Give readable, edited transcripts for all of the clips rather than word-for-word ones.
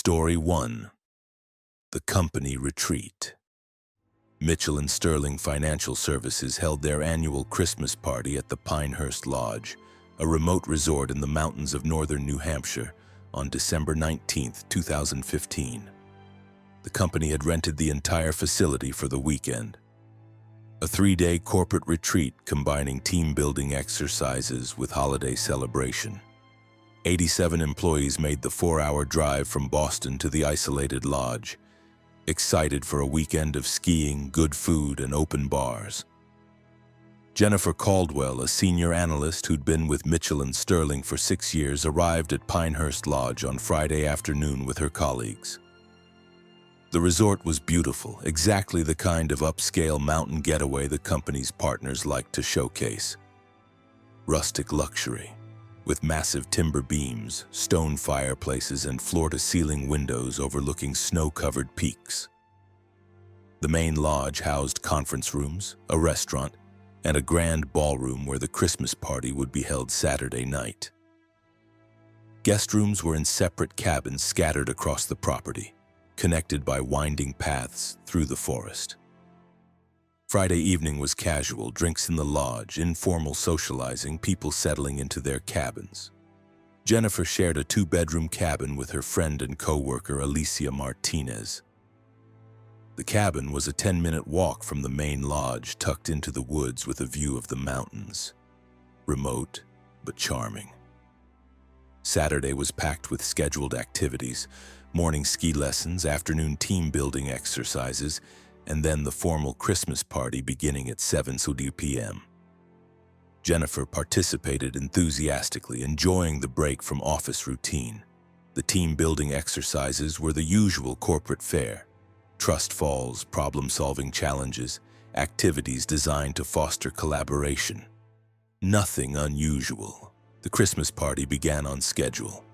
Story 1. The Company Retreat. Mitchell & Sterling Financial Services held their annual Christmas party at the Pinehurst Lodge, a remote resort in the mountains of northern New Hampshire, on December 19, 2015. The company had rented the entire facility for the weekend. A 3-day corporate retreat combining team-building exercises with holiday celebration. 87 employees made the 4-hour drive from Boston to the isolated lodge, excited for a weekend of skiing, good food, and open bars. Jennifer Caldwell, a senior analyst who'd been with Mitchell & Sterling for 6 years, arrived at Pinehurst Lodge on Friday afternoon with her colleagues. The resort was beautiful, exactly the kind of upscale mountain getaway the company's partners like to showcase. Rustic luxury, with massive timber beams, stone fireplaces, and floor-to-ceiling windows overlooking snow-covered peaks. The main lodge housed conference rooms, a restaurant, and a grand ballroom where the Christmas party would be held Saturday night. Guest rooms were in separate cabins scattered across the property, connected by winding paths through the forest. Friday evening was casual, drinks in the lodge, informal socializing, people settling into their cabins. Jennifer shared a 2-bedroom cabin with her friend and co-worker Alicia Martinez. The cabin was a 10-minute walk from the main lodge, tucked into the woods with a view of the mountains. Remote, but charming. Saturday was packed with scheduled activities, morning ski lessons, afternoon team-building exercises, and then the formal Christmas party beginning at 7:30 p.m. Jennifer participated enthusiastically, enjoying the break from office routine. The team-building exercises were the usual corporate fare. Trust falls, problem-solving challenges, activities designed to foster collaboration. Nothing unusual. The Christmas party began on schedule.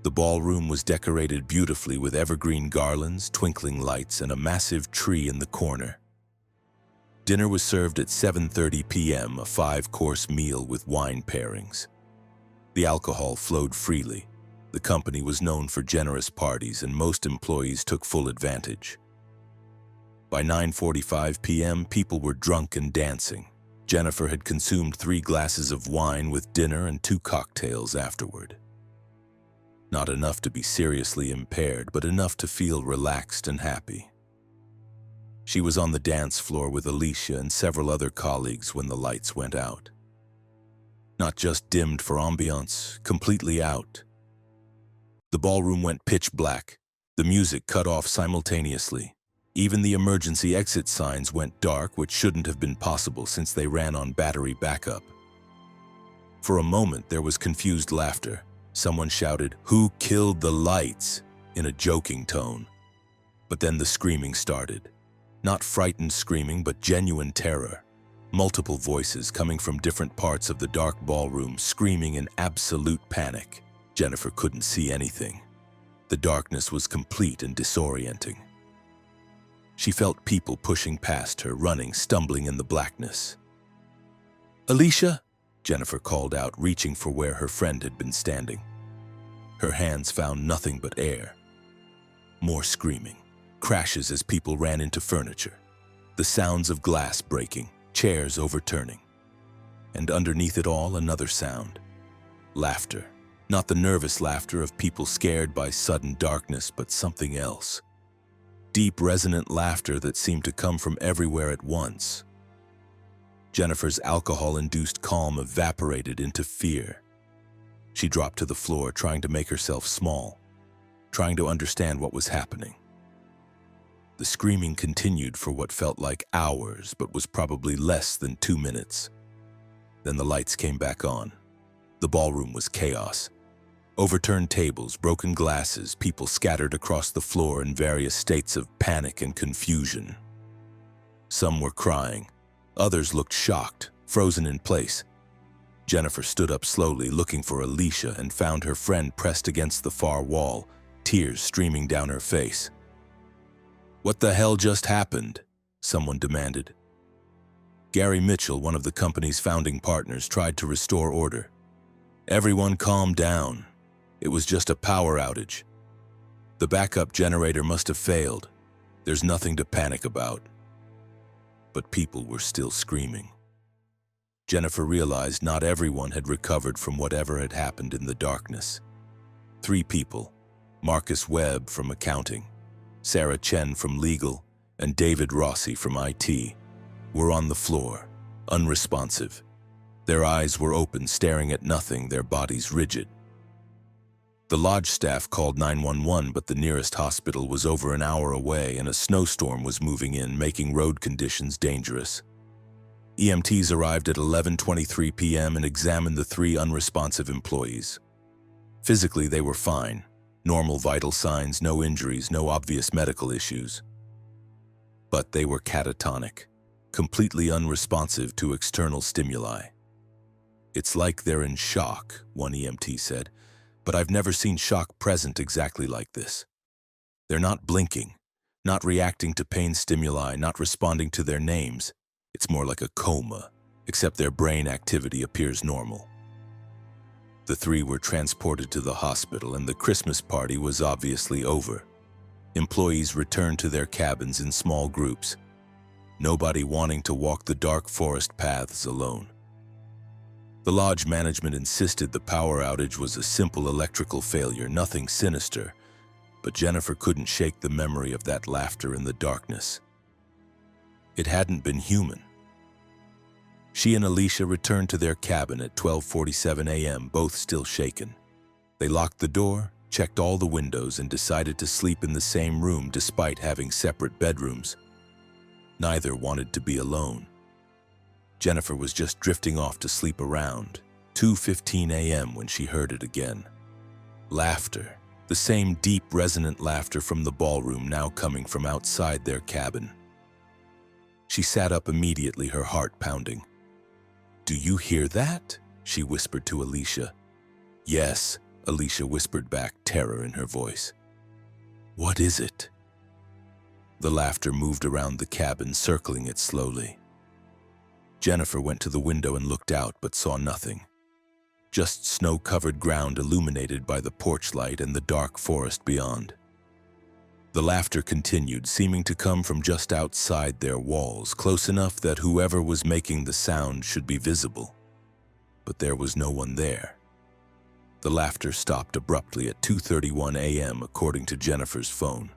The ballroom was decorated beautifully with evergreen garlands, twinkling lights, and a massive tree in the corner. Dinner was served at 7:30 p.m., a 5-course meal with wine pairings. The alcohol flowed freely. The company was known for generous parties, and most employees took full advantage. By 9:45 p.m., people were drunk and dancing. Jennifer had consumed 3 glasses of wine with dinner and 2 cocktails afterward. Not enough to be seriously impaired, but enough to feel relaxed and happy. She was on the dance floor with Alicia and several other colleagues when the lights went out. Not just dimmed for ambiance, completely out. The ballroom went pitch black. The music cut off simultaneously. Even the emergency exit signs went dark, which shouldn't have been possible since they ran on battery backup. For a moment, there was confused laughter. Someone shouted, "Who killed the lights?" in a joking tone. But then the screaming started. Not frightened screaming, but genuine terror. Multiple voices coming from different parts of the dark ballroom, screaming in absolute panic. Jennifer couldn't see anything. The darkness was complete and disorienting. She felt people pushing past her, running, stumbling in the blackness. "Alicia?" Jennifer called out, reaching for where her friend had been standing. Her hands found nothing but air. More screaming, crashes as people ran into furniture, the sounds of glass breaking, chairs overturning. And underneath it all, another sound. Laughter. Not the nervous laughter of people scared by sudden darkness, but something else. Deep, resonant laughter that seemed to come from everywhere at once. Jennifer's alcohol-induced calm evaporated into fear. She dropped to the floor, trying to make herself small, trying to understand what was happening. The screaming continued for what felt like hours, but was probably less than 2 minutes. Then the lights came back on. The ballroom was chaos. Overturned tables, broken glasses, people scattered across the floor in various states of panic and confusion. Some were crying. Others looked shocked, frozen in place. Jennifer stood up slowly, looking for Alicia, and found her friend pressed against the far wall, tears streaming down her face. "What the hell just happened?" someone demanded. Gary Mitchell, one of the company's founding partners, tried to restore order. "Everyone calm down. It was just a power outage." The backup generator must have failed. There's nothing to panic about. But people were still screaming. Jennifer realized not everyone had recovered from whatever had happened in the darkness. 3 people, Marcus Webb from accounting, Sarah Chen from legal, and David Rossi from IT, were on the floor, unresponsive. Their eyes were open, staring at nothing, their bodies rigid. The lodge staff called 911, but the nearest hospital was over an hour away and a snowstorm was moving in, making road conditions dangerous. EMTs arrived at 11:23 p.m. and examined the 3 unresponsive employees. Physically, they were fine. Normal vital signs, no injuries, no obvious medical issues. But they were catatonic, completely unresponsive to external stimuli. "It's like they're in shock," one EMT said, "but I've never seen shock present exactly like this. They're not blinking, not reacting to pain stimuli, not responding to their names. It's more like a coma, except their brain activity appears normal." The 3 were transported to the hospital, and the Christmas party was obviously over. Employees returned to their cabins in small groups, nobody wanting to walk the dark forest paths alone. The lodge management insisted the power outage was a simple electrical failure, nothing sinister, but Jennifer couldn't shake the memory of that laughter in the darkness. It hadn't been human. She and Alicia returned to their cabin at 12:47 a.m., both still shaken. They locked the door, checked all the windows, and decided to sleep in the same room despite having separate bedrooms. Neither wanted to be alone. Jennifer was just drifting off to sleep around 2:15 a.m. when she heard it again. Laughter, the same deep, resonant laughter from the ballroom, now coming from outside their cabin. She sat up immediately, her heart pounding. "Do you hear that?" she whispered to Alicia. "Yes," Alicia whispered back, terror in her voice. "What is it?" The laughter moved around the cabin, circling it slowly. Jennifer went to the window and looked out, but saw nothing. Just snow-covered ground illuminated by the porch light and the dark forest beyond. The laughter continued, seeming to come from just outside their walls, close enough that whoever was making the sound should be visible. But there was no one there. The laughter stopped abruptly at 2:31 a.m. according to Jennifer's phone.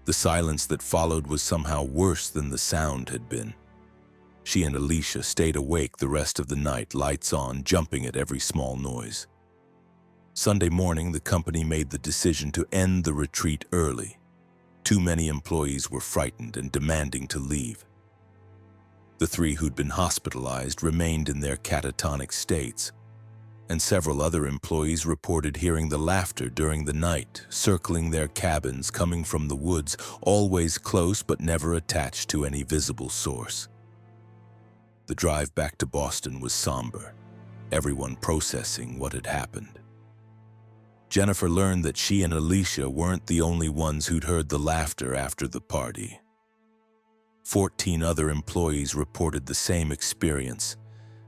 The silence that followed was somehow worse than the sound had been. She and Alicia stayed awake the rest of the night, lights on, jumping at every small noise. Sunday morning, the company made the decision to end the retreat early. Too many employees were frightened and demanding to leave. The 3 who'd been hospitalized remained in their catatonic states, and several other employees reported hearing the laughter during the night, circling their cabins, coming from the woods, always close but never attached to any visible source. The drive back to Boston was somber, everyone processing what had happened. Jennifer learned that she and Alicia weren't the only ones who'd heard the laughter after the party. 14 other employees reported the same experience,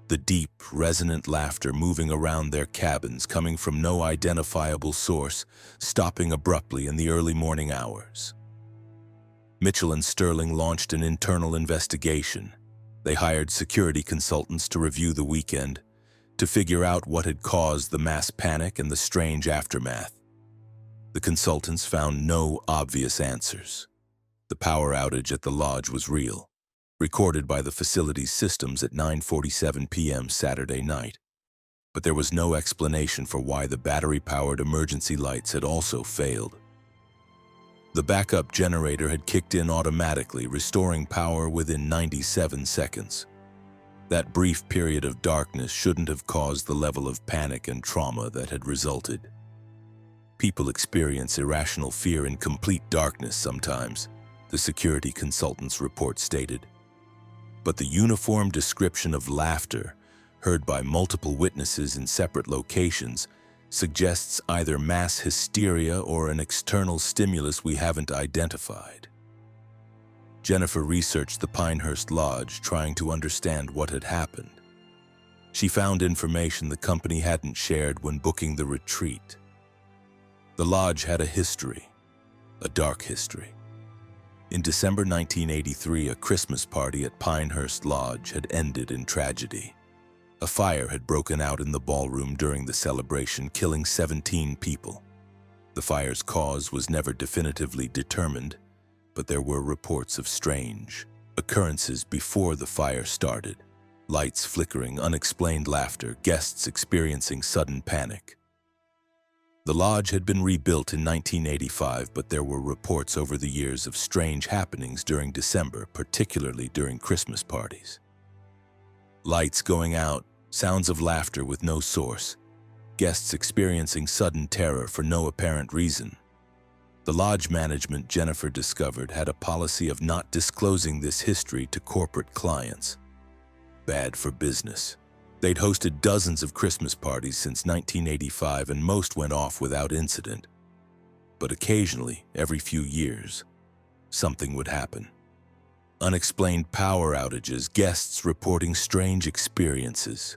the deep, resonant laughter moving around their cabins, coming from no identifiable source, stopping abruptly in the early morning hours. Mitchell and Sterling launched an internal investigation. They hired security consultants to review the weekend, to figure out what had caused the mass panic and the strange aftermath. The consultants found no obvious answers. The power outage at the lodge was real, recorded by the facility's systems at 9:47 p.m. Saturday night. But there was no explanation for why the battery-powered emergency lights had also failed. The backup generator had kicked in automatically, restoring power within 97 seconds. That brief period of darkness shouldn't have caused the level of panic and trauma that had resulted. People experience irrational fear in complete darkness sometimes, the security consultant's report stated. But the uniform description of laughter, heard by multiple witnesses in separate locations, suggests either mass hysteria or an external stimulus we haven't identified. Jennifer researched the Pinehurst Lodge, trying to understand what had happened. She found information the company hadn't shared when booking the retreat. The lodge had a history, A dark history. In December 1983, a Christmas party at Pinehurst Lodge had ended in tragedy. A fire had broken out in the ballroom during the celebration, killing 17 people. The fire's cause was never definitively determined, but there were reports of strange occurrences before the fire started. Lights flickering, unexplained laughter, guests experiencing sudden panic. The lodge had been rebuilt in 1985, but there were reports over the years of strange happenings during December, particularly during Christmas parties. Lights going out, sounds of laughter with no source, guests experiencing sudden terror for no apparent reason. The lodge management, Jennifer discovered, had a policy of not disclosing this history to corporate clients. Bad for business. They'd hosted dozens of Christmas parties since 1985, and most went off without incident. But occasionally, every few years, something would happen. Unexplained power outages, guests reporting strange experiences.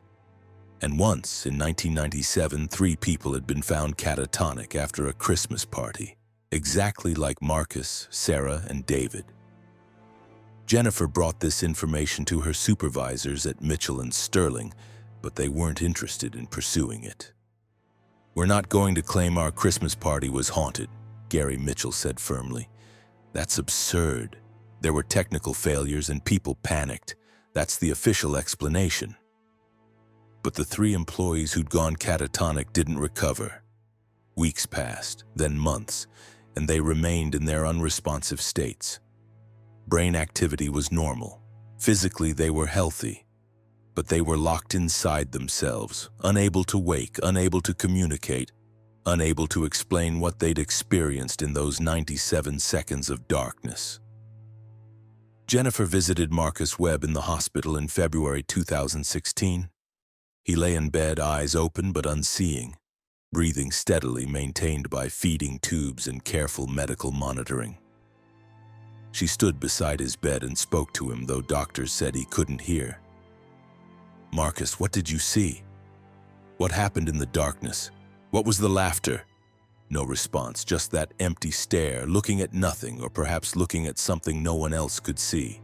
And once, in 1997, 3 people had been found catatonic after a Christmas party, exactly like Marcus, Sarah, and David. Jennifer brought this information to her supervisors at Mitchell and Sterling, but they weren't interested in pursuing it. "We're not going to claim our Christmas party was haunted," Gary Mitchell said firmly. "That's absurd. There were technical failures and people panicked. That's the official explanation." But the 3 employees who'd gone catatonic didn't recover. Weeks passed, then months, and they remained in their unresponsive states. Brain activity was normal. Physically, they were healthy. But they were locked inside themselves, unable to wake, unable to communicate, unable to explain what they'd experienced in those 97 seconds of darkness. Jennifer visited Marcus Webb in the hospital in February 2016. He lay in bed, eyes open but unseeing, breathing steadily, maintained by feeding tubes and careful medical monitoring. She stood beside his bed and spoke to him, though doctors said he couldn't hear. "Marcus, what did you see? What happened in the darkness? What was the laughter?" No response, just that empty stare, looking at nothing, or perhaps looking at something no one else could see.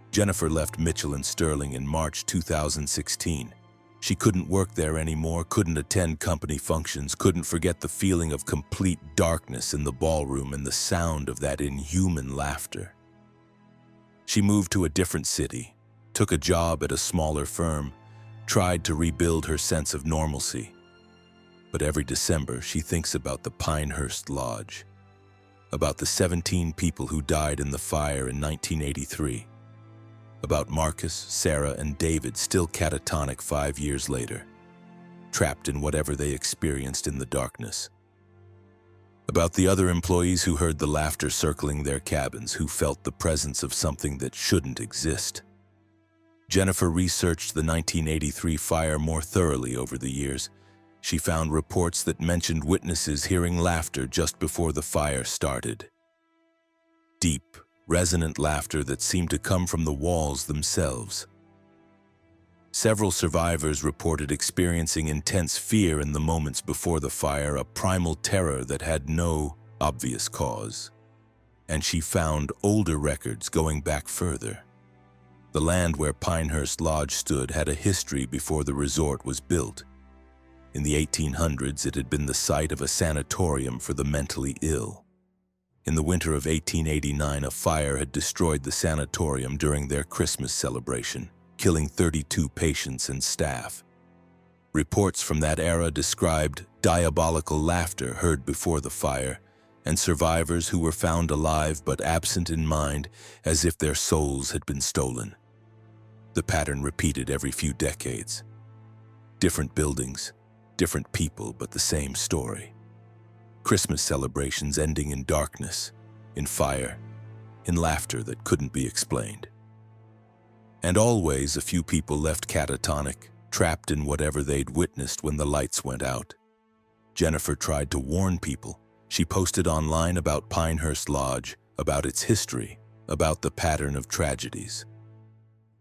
Jennifer left Mitchell and Sterling in March 2016. She couldn't work there anymore, couldn't attend company functions, couldn't forget the feeling of complete darkness in the ballroom and the sound of that inhuman laughter. She moved to a different city, took a job at a smaller firm, tried to rebuild her sense of normalcy. But every December, she thinks about the Pinehurst Lodge, about the 17 people who died in the fire in 1983, about Marcus, Sarah, and David still catatonic 5 years later, trapped in whatever they experienced in the darkness, about the other employees who heard the laughter circling their cabins, who felt the presence of something that shouldn't exist. Jennifer researched the 1983 fire more thoroughly over the years. She found reports that mentioned witnesses hearing laughter just before the fire started. Deep, resonant laughter that seemed to come from the walls themselves. Several survivors reported experiencing intense fear in the moments before the fire, a primal terror that had no obvious cause. And she found older records going back further. The land where Pinehurst Lodge stood had a history before the resort was built. In the 1800s, it had been the site of a sanatorium for the mentally ill. In the winter of 1889, a fire had destroyed the sanatorium during their Christmas celebration, killing 32 patients and staff. Reports from that era described diabolical laughter heard before the fire, and survivors who were found alive but absent in mind, as if their souls had been stolen. The pattern repeated every few decades. Different buildings, different people, but the same story. Christmas celebrations ending in darkness, in fire, in laughter that couldn't be explained. And always a few people left catatonic, trapped in whatever they'd witnessed when the lights went out. Jennifer tried to warn people. She posted online about Pinehurst Lodge, about its history, about the pattern of tragedies.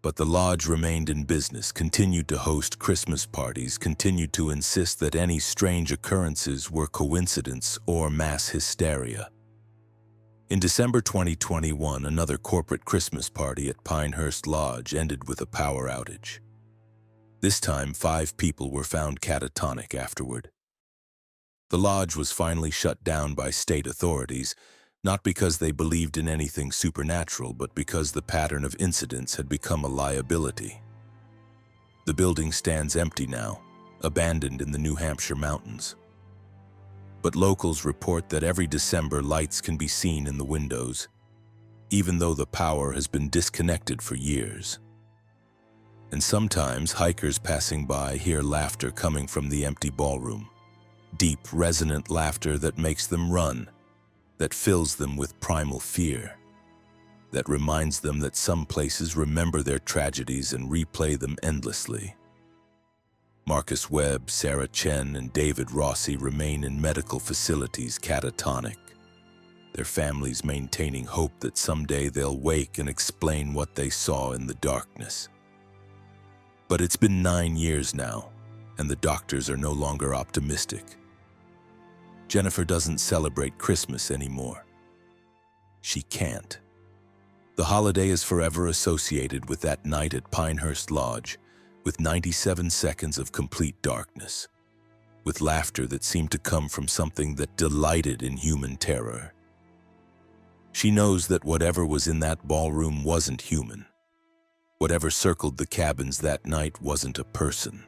But the lodge remained in business, continued to host Christmas parties, continued to insist that any strange occurrences were coincidence or mass hysteria. In December 2021, another corporate Christmas party at Pinehurst Lodge ended with a power outage. This time, 5 people were found catatonic afterward. The lodge was finally shut down by state authorities, not because they believed in anything supernatural, but because the pattern of incidents had become a liability. The building stands empty now, abandoned in the New Hampshire mountains. But locals report that every December lights can be seen in the windows, even though the power has been disconnected for years. And sometimes hikers passing by hear laughter coming from the empty ballroom. Deep, resonant laughter that makes them run, that fills them with primal fear, that reminds them that some places remember their tragedies and replay them endlessly. Marcus Webb, Sarah Chen, and David Rossi remain in medical facilities catatonic, their families maintaining hope that someday they'll wake and explain what they saw in the darkness. But it's been 9 years now, and the doctors are no longer optimistic. Jennifer doesn't celebrate Christmas anymore. She can't. The holiday is forever associated with that night at Pinehurst Lodge, with 97 seconds of complete darkness, with laughter that seemed to come from something that delighted in human terror. She knows that whatever was in that ballroom wasn't human. Whatever circled the cabins that night wasn't a person.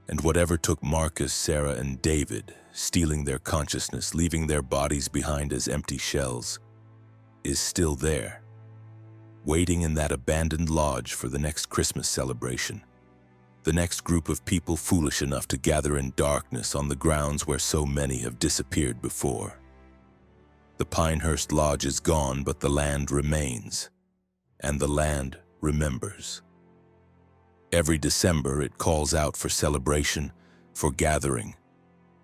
And whatever took Marcus, Sarah, and David, stealing their consciousness, leaving their bodies behind as empty shells, is still there, waiting in that abandoned lodge for the next Christmas celebration, the next group of people foolish enough to gather in darkness on the grounds where so many have disappeared before. The Pinehurst Lodge is gone, but the land remains, and the land remembers. Every December it calls out for celebration, for gathering,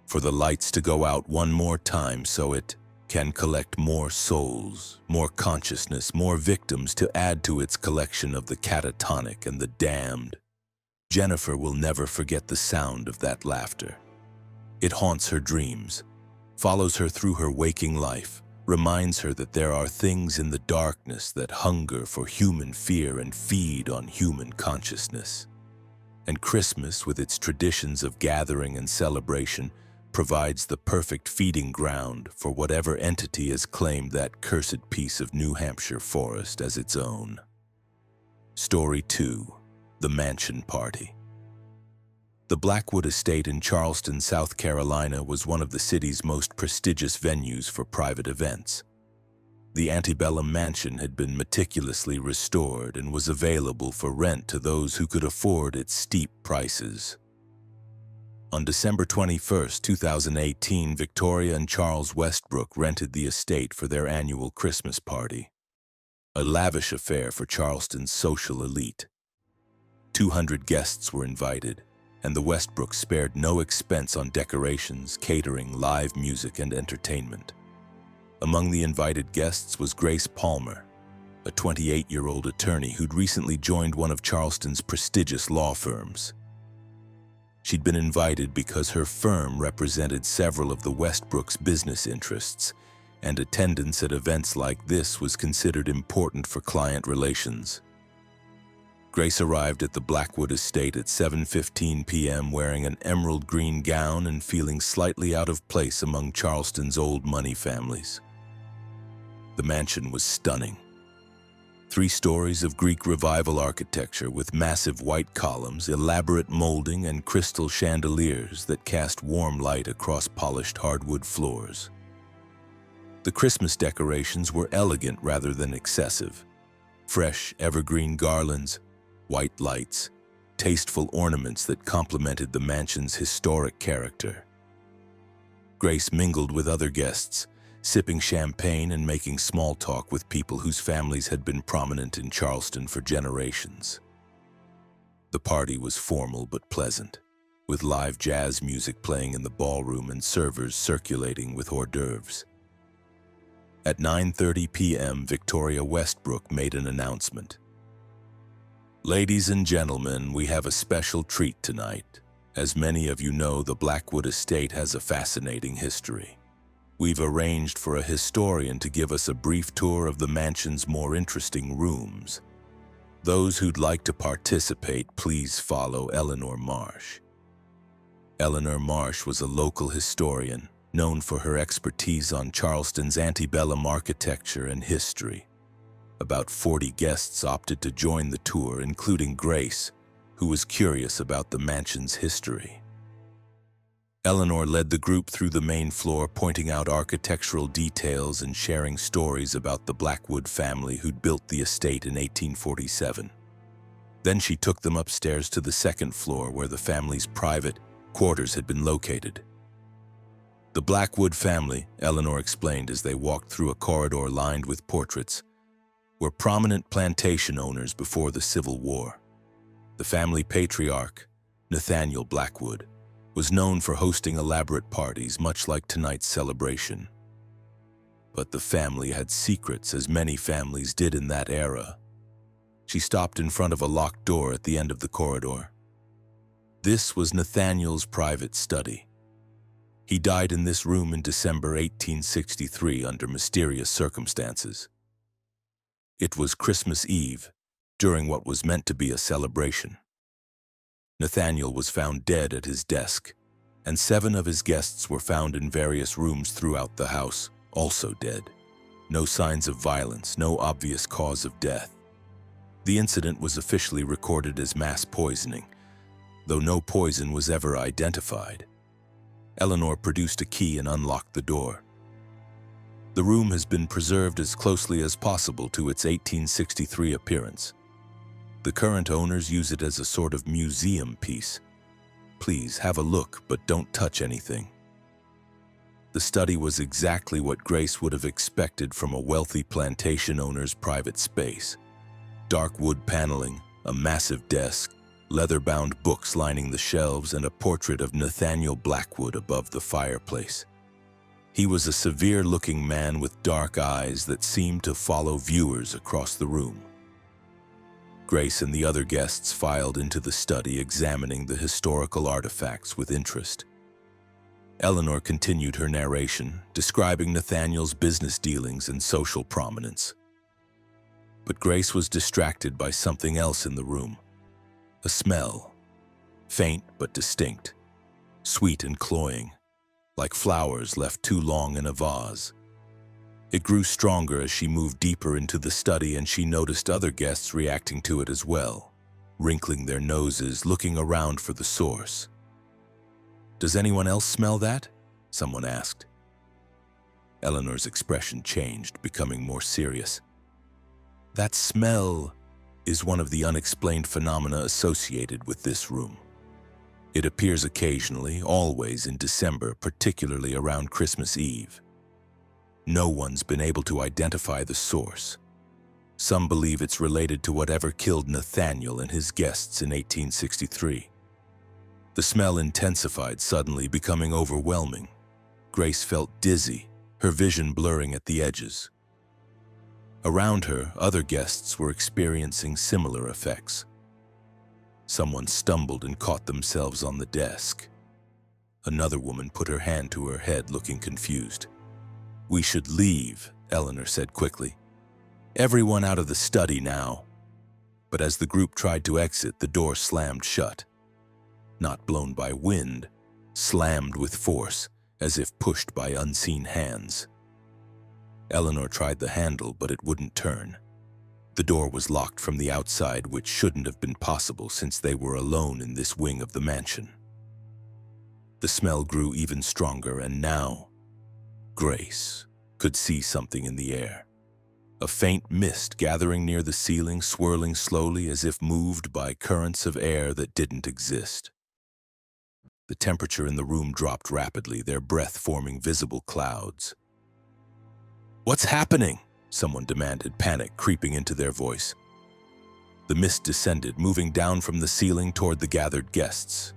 for the lights to go out one more time so it can collect more souls, more consciousness, more victims to add to its collection of the catatonic and the damned. Jennifer will never forget the sound of that laughter. It haunts her dreams, follows her through her waking life, reminds her that there are things in the darkness that hunger for human fear and feed on human consciousness. And Christmas, with its traditions of gathering and celebration, provides the perfect feeding ground for whatever entity has claimed that cursed piece of New Hampshire forest as its own. Story 2: The Mansion Party. The Blackwood estate in Charleston, South Carolina was one of the city's most prestigious venues for private events. The antebellum mansion had been meticulously restored and was available for rent to those who could afford its steep prices. On December 21, 2018, Victoria and Charles Westbrook rented the estate for their annual Christmas party, a lavish affair for Charleston's social elite. 200 guests were invited, and the Westbrooks spared no expense on decorations, catering, live music, and entertainment. Among the invited guests was Grace Palmer, a 28-year-old attorney who'd recently joined one of Charleston's prestigious law firms. She'd been invited because her firm represented several of the Westbrooks' business interests, and attendance at events like this was considered important for client relations. Grace arrived at the Blackwood estate at 7:15 p.m. wearing an emerald green gown and feeling slightly out of place among Charleston's old money families. The mansion was stunning. 3 stories of Greek Revival architecture with massive white columns, elaborate molding, and crystal chandeliers that cast warm light across polished hardwood floors. The Christmas decorations were elegant rather than excessive. Fresh, evergreen garlands, white lights, tasteful ornaments that complemented the mansion's historic character. Grace mingled with other guests, sipping champagne and making small talk with people whose families had been prominent in Charleston for generations. The party was formal but pleasant, with live jazz music playing in the ballroom and servers circulating with hors d'oeuvres. At 9:30 p.m., Victoria Westbrook made an announcement. "Ladies and gentlemen, we have a special treat tonight. As many of you know, the Blackwood estate has a fascinating history. We've arranged for a historian to give us a brief tour of the mansion's more interesting rooms. Those who'd like to participate, please follow Eleanor Marsh. Eleanor Marsh was a local historian, known for her expertise on Charleston's antebellum architecture and history. About 40 guests opted to join the tour, including Grace, who was curious about the mansion's history. Eleanor led the group through the main floor, pointing out architectural details and sharing stories about the Blackwood family who'd built the estate in 1847. Then she took them upstairs to the second floor where the family's private quarters had been located. The Blackwood family, Eleanor explained as they walked through a corridor lined with portraits, were prominent plantation owners before the Civil War. The family patriarch, Nathaniel Blackwood, was known for hosting elaborate parties much like tonight's celebration. But the family had secrets, as many families did in that era. She stopped in front of a locked door at the end of the corridor. This was Nathaniel's private study. He died in this room in December 1863 under mysterious circumstances. It was Christmas Eve, during what was meant to be a celebration. Nathaniel was found dead at his desk, and 7 of his guests were found in various rooms throughout the house, also dead. No signs of violence, no obvious cause of death. The incident was officially recorded as mass poisoning, though no poison was ever identified. Eleanor produced a key and unlocked the door. The room has been preserved as closely as possible to its 1863 appearance. The current owners use it as a sort of museum piece. Please have a look, but don't touch anything. The study was exactly what Grace would have expected from a wealthy plantation owner's private space. Dark wood paneling, a massive desk, leather-bound books lining the shelves, and a portrait of Nathaniel Blackwood above the fireplace. He was a severe-looking man with dark eyes that seemed to follow viewers across the room. Grace and the other guests filed into the study, examining the historical artifacts with interest. Eleanor continued her narration, describing Nathaniel's business dealings and social prominence. But Grace was distracted by something else in the room. A smell, faint but distinct, sweet and cloying, like flowers left too long in a vase. It grew stronger as she moved deeper into the study, and she noticed other guests reacting to it as well, wrinkling their noses, looking around for the source. "Does anyone else smell that?" someone asked. Eleanor's expression changed, becoming more serious. "That smell is one of the unexplained phenomena associated with this room. It appears occasionally, always in December, particularly around Christmas Eve. No one's been able to identify the source. Some believe it's related to whatever killed Nathaniel and his guests in 1863. The smell intensified suddenly, becoming overwhelming. Grace felt dizzy, her vision blurring at the edges. Around her, other guests were experiencing similar effects. Someone stumbled and caught themselves on the desk. Another woman put her hand to her head, looking confused. "We should leave," Eleanor said quickly. "Everyone out of the study now." But as the group tried to exit, the door slammed shut. Not blown by wind, slammed with force, as if pushed by unseen hands. Eleanor tried the handle, but it wouldn't turn. The door was locked from the outside, which shouldn't have been possible since they were alone in this wing of the mansion. The smell grew even stronger, and now Grace could see something in the air. A faint mist gathering near the ceiling, swirling slowly as if moved by currents of air that didn't exist. The temperature in the room dropped rapidly, their breath forming visible clouds. "What's happening?" someone demanded, panic creeping into their voice. The mist descended, moving down from the ceiling toward the gathered guests.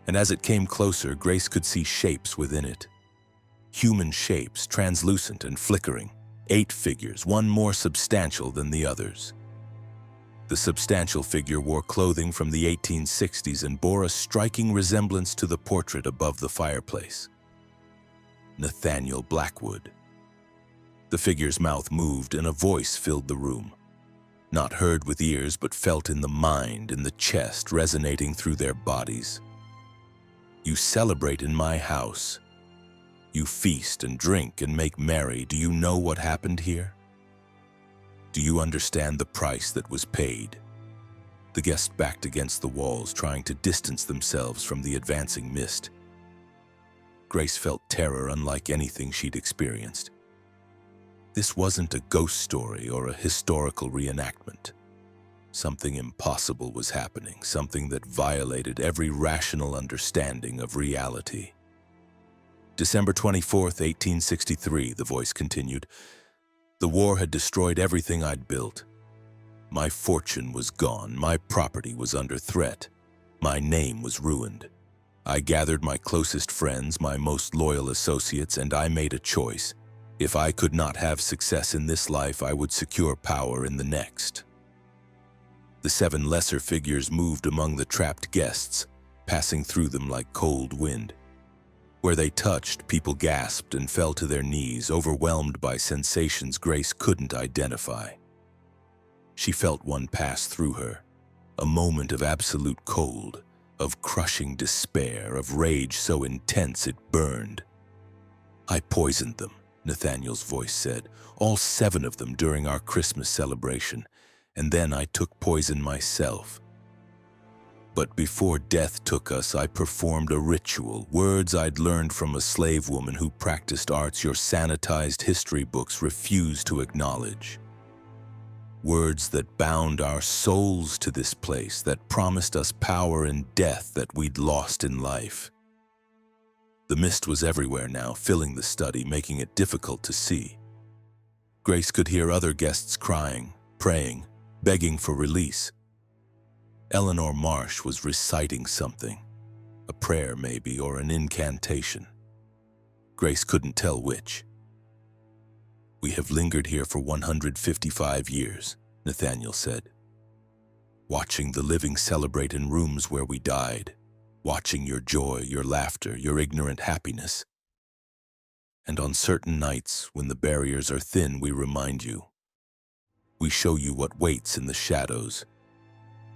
And as it came closer, Grace could see shapes within it. Human shapes, translucent and flickering. 8 figures, one more substantial than the others. The substantial figure wore clothing from the 1860s and bore a striking resemblance to the portrait above the fireplace. Nathaniel Blackwood. The figure's mouth moved and a voice filled the room. Not heard with ears, but felt in the mind, in the chest, resonating through their bodies. You celebrate in my house. You feast and drink and make merry. Do you know what happened here? Do you understand the price that was paid? The guests backed against the walls, trying to distance themselves from the advancing mist. Grace felt terror unlike anything she'd experienced. This wasn't a ghost story or a historical reenactment. Something impossible was happening, something that violated every rational understanding of reality. December 24th, 1863, the voice continued. The war had destroyed everything I'd built. My fortune was gone, my property was under threat, my name was ruined. I gathered my closest friends, my most loyal associates, and I made a choice. If I could not have success in this life, I would secure power in the next. The 7 lesser figures moved among the trapped guests, passing through them like cold wind. Where they touched, people gasped and fell to their knees, overwhelmed by sensations Grace couldn't identify. She felt one pass through her, a moment of absolute cold, of crushing despair, of rage so intense it burned. I poisoned them, Nathaniel's voice said, all 7 of them during our Christmas celebration, and then I took poison myself. But before death took us, I performed a ritual, words I'd learned from a slave woman who practiced arts your sanitized history books refused to acknowledge. Words that bound our souls to this place, that promised us power in death that we'd lost in life. The mist was everywhere now, filling the study, making it difficult to see. Grace could hear other guests crying, praying, begging for release. Eleanor Marsh was reciting something, a prayer maybe, or an incantation. Grace couldn't tell which. We have lingered here for 155 years, Nathaniel said. Watching the living celebrate in rooms where we died, watching your joy, your laughter, your ignorant happiness. And on certain nights, when the barriers are thin, we remind you. We show you what waits in the shadows.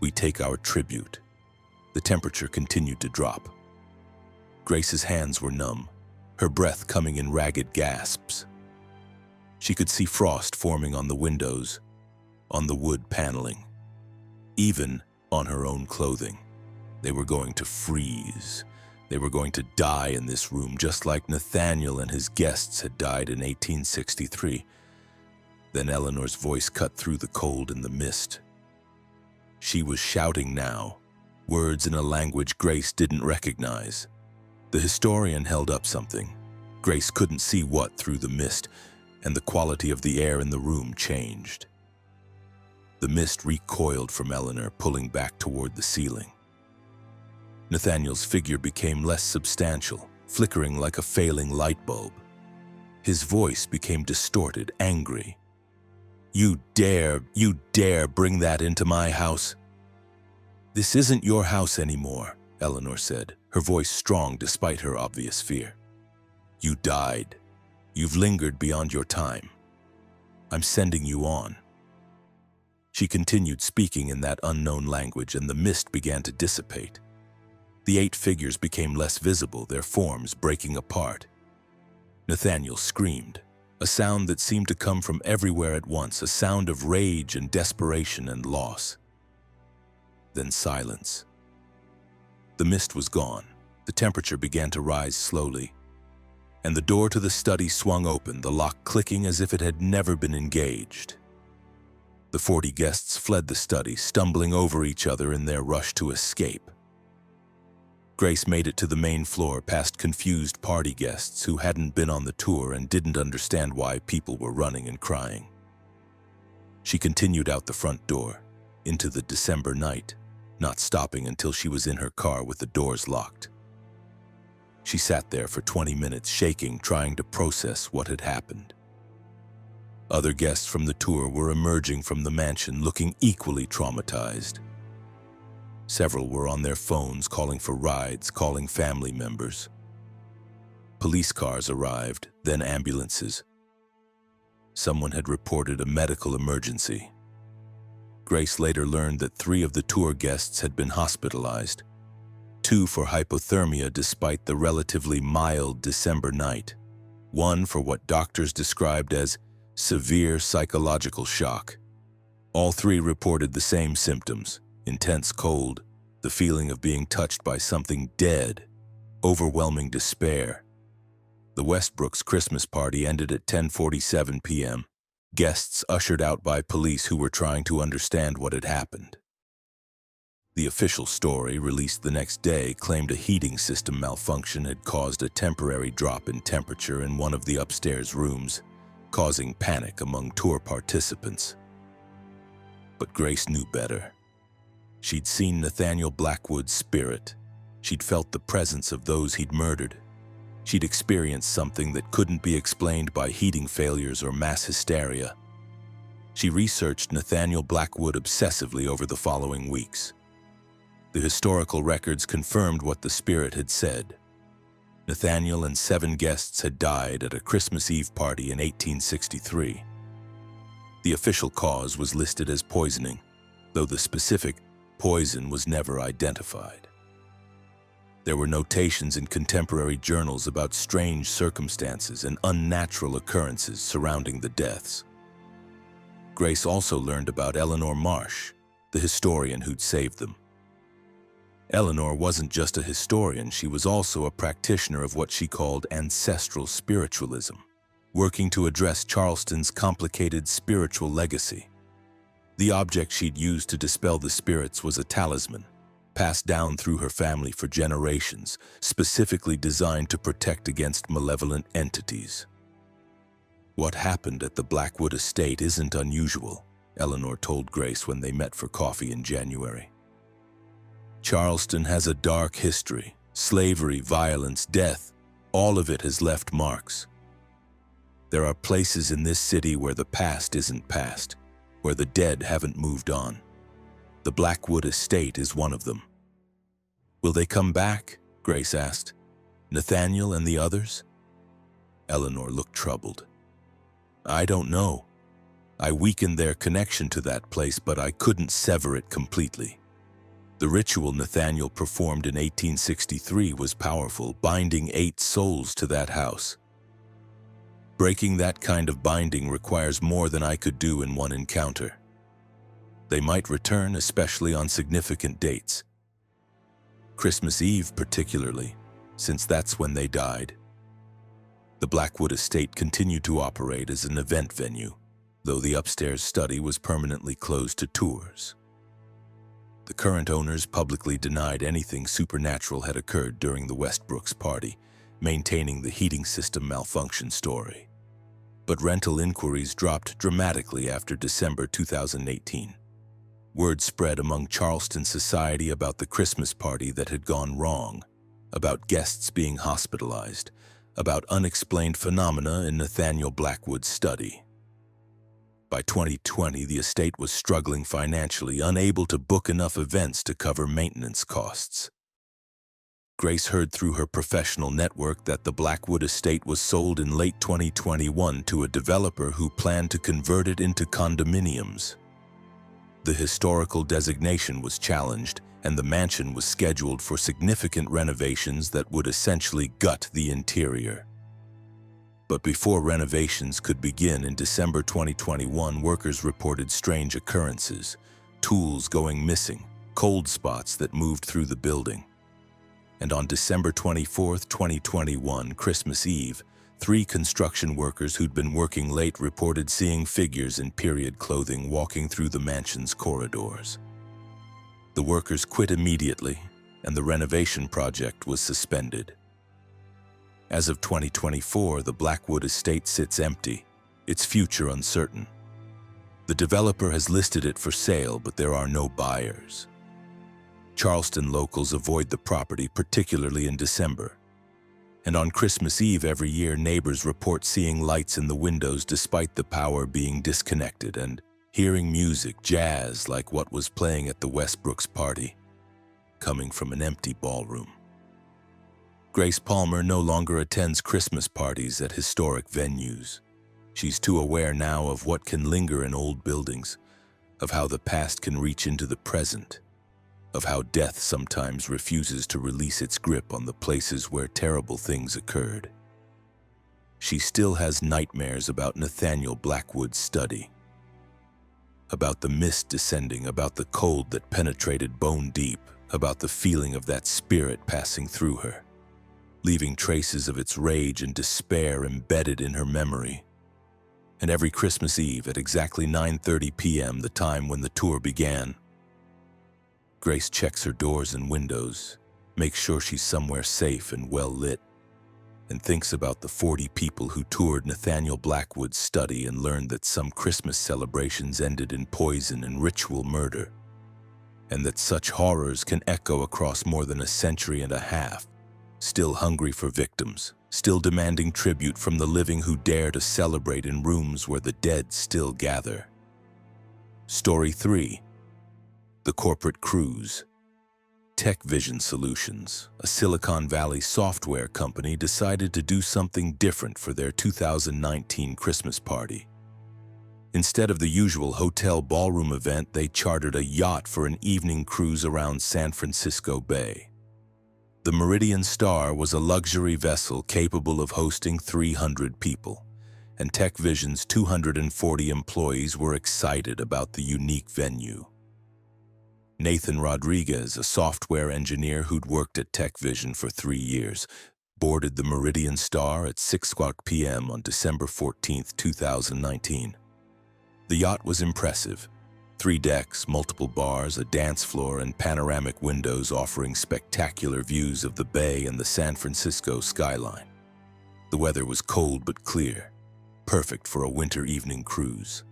We take our tribute. The temperature continued to drop. Grace's hands were numb, her breath coming in ragged gasps. She could see frost forming on the windows, on the wood paneling, even on her own clothing. They were going to freeze. They were going to die in this room, just like Nathaniel and his guests had died in 1863. Then Eleanor's voice cut through the cold and the mist. She was shouting now, words in a language Grace didn't recognize. The historian held up something. Grace couldn't see what through the mist, and the quality of the air in the room changed. The mist recoiled from Eleanor, pulling back toward the ceiling. Nathaniel's figure became less substantial, flickering like a failing light bulb. His voice became distorted, angry. You dare bring that into my house? This isn't your house anymore, Eleanor said, her voice strong despite her obvious fear. You died. You've lingered beyond your time. I'm sending you on. She continued speaking in that unknown language, and the mist began to dissipate. The 8 figures became less visible, their forms breaking apart. Nathaniel screamed, a sound that seemed to come from everywhere at once, a sound of rage and desperation and loss. Then silence. The mist was gone. The temperature began to rise slowly, and the door to the study swung open, the lock clicking as if it had never been engaged. The 40 guests fled the study, stumbling over each other in their rush to escape. Grace made it to the main floor past confused party guests who hadn't been on the tour and didn't understand why people were running and crying. She continued out the front door, into the December night, not stopping until she was in her car with the doors locked. She sat there for 20 minutes, shaking, trying to process what had happened. Other guests from the tour were emerging from the mansion looking equally traumatized. Several were on their phones calling for rides, calling family members. Police cars arrived, then ambulances. Someone had reported a medical emergency. Grace later learned that 3 of the tour guests had been hospitalized, 2 for hypothermia despite the relatively mild December night, 1 for what doctors described as severe psychological shock. All 3 reported the same symptoms: intense cold, the feeling of being touched by something dead, overwhelming despair. The Westbrooks' Christmas party ended at 10:47 p.m., guests ushered out by police who were trying to understand what had happened. The official story, released the next day, claimed a heating system malfunction had caused a temporary drop in temperature in one of the upstairs rooms, causing panic among tour participants. But Grace knew better. She'd seen Nathaniel Blackwood's spirit. She'd felt the presence of those he'd murdered. She'd experienced something that couldn't be explained by heating failures or mass hysteria. She researched Nathaniel Blackwood obsessively over the following weeks. The historical records confirmed what the spirit had said. Nathaniel and 7 guests had died at a Christmas Eve party in 1863. The official cause was listed as poisoning, though the specific poison was never identified. There were notations in contemporary journals about strange circumstances and unnatural occurrences surrounding the deaths. Grace also learned about Eleanor Marsh, the historian who'd saved them. Eleanor wasn't just a historian, she was also a practitioner of what she called ancestral spiritualism, working to address Charleston's complicated spiritual legacy. The object she'd used to dispel the spirits was a talisman, passed down through her family for generations, specifically designed to protect against malevolent entities. What happened at the Blackwood estate isn't unusual, Eleanor told Grace when they met for coffee in January. Charleston has a dark history: slavery, violence, death. All of it has left marks. There are places in this city where the past isn't past, where the dead haven't moved on. The Blackwood estate is one of them. Will they come back? Grace asked. Nathaniel and the others? Eleanor looked troubled. I don't know. I weakened their connection to that place, but I couldn't sever it completely. The ritual Nathaniel performed in 1863 was powerful, binding 8 souls to that house. Breaking that kind of binding requires more than I could do in one encounter. They might return, especially on significant dates. Christmas Eve particularly, since that's when they died. The Blackwood estate continued to operate as an event venue, though the upstairs study was permanently closed to tours. The current owners publicly denied anything supernatural had occurred during the Westbrooks party, maintaining the heating system malfunction story. But rental inquiries dropped dramatically after December 2018. Word spread among Charleston society about the Christmas party that had gone wrong, about guests being hospitalized, about unexplained phenomena in Nathaniel Blackwood's study. By 2020, the estate was struggling financially, unable to book enough events to cover maintenance costs. Grace heard through her professional network that the Blackwood estate was sold in late 2021 to a developer who planned to convert it into condominiums. The historical designation was challenged, and the mansion was scheduled for significant renovations that would essentially gut the interior. But before renovations could begin in December 2021, workers reported strange occurrences: tools going missing, cold spots that moved through the building. And on December 24, 2021, Christmas Eve, 3 construction workers who'd been working late reported seeing figures in period clothing walking through the mansion's corridors. The workers quit immediately, and the renovation project was suspended. As of 2024, the Blackwood estate sits empty, its future uncertain. The developer has listed it for sale, but there are no buyers. Charleston locals avoid the property, particularly in December. And on Christmas Eve every year, neighbors report seeing lights in the windows despite the power being disconnected, and hearing music, jazz, like what was playing at the Westbrooks party, coming from an empty ballroom. Grace Palmer no longer attends Christmas parties at historic venues. She's too aware now of what can linger in old buildings, of how the past can reach into the present, of how death sometimes refuses to release its grip on the places where terrible things occurred. She still has nightmares about Nathaniel Blackwood's study, about the mist descending, about the cold that penetrated bone deep, about the feeling of that spirit passing through her, leaving traces of its rage and despair embedded in her memory. And every Christmas Eve at exactly 9:30 p.m., the time when the tour began, Grace checks her doors and windows, makes sure she's somewhere safe and well lit, and thinks about the 40 people who toured Nathaniel Blackwood's study and learned that some Christmas celebrations ended in poison and ritual murder, and that such horrors can echo across more than a century and a half, still hungry for victims, still demanding tribute from the living who dare to celebrate in rooms where the dead still gather. Story 3. The Corporate Cruise. Tech Vision Solutions, a Silicon Valley software company, decided to do something different for their 2019 Christmas party. Instead of the usual hotel ballroom event, they chartered a yacht for an evening cruise around San Francisco Bay. The Meridian Star was a luxury vessel capable of hosting 300 people, and Tech Vision's 240 employees were excited about the unique venue. Nathan Rodriguez, a software engineer who'd worked at Tech Vision for 3 years, boarded the Meridian Star at 6:00 p.m. on December 14, 2019. The yacht was impressive. 3 decks, multiple bars, a dance floor, and panoramic windows offering spectacular views of the bay and the San Francisco skyline. The weather was cold but clear, perfect for a winter evening cruise.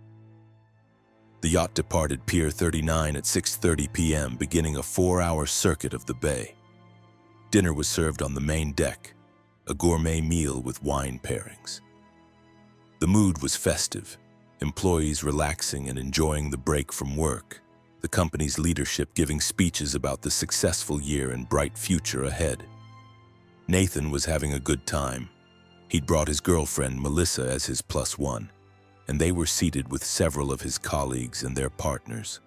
The yacht departed Pier 39 at 6:30 p.m., beginning a 4-hour circuit of the bay. Dinner was served on the main deck, a gourmet meal with wine pairings. The mood was festive, employees relaxing and enjoying the break from work, the company's leadership giving speeches about the successful year and bright future ahead. Nathan was having a good time. He'd brought his girlfriend, Melissa, as his +1, and they were seated with several of his colleagues and their partners.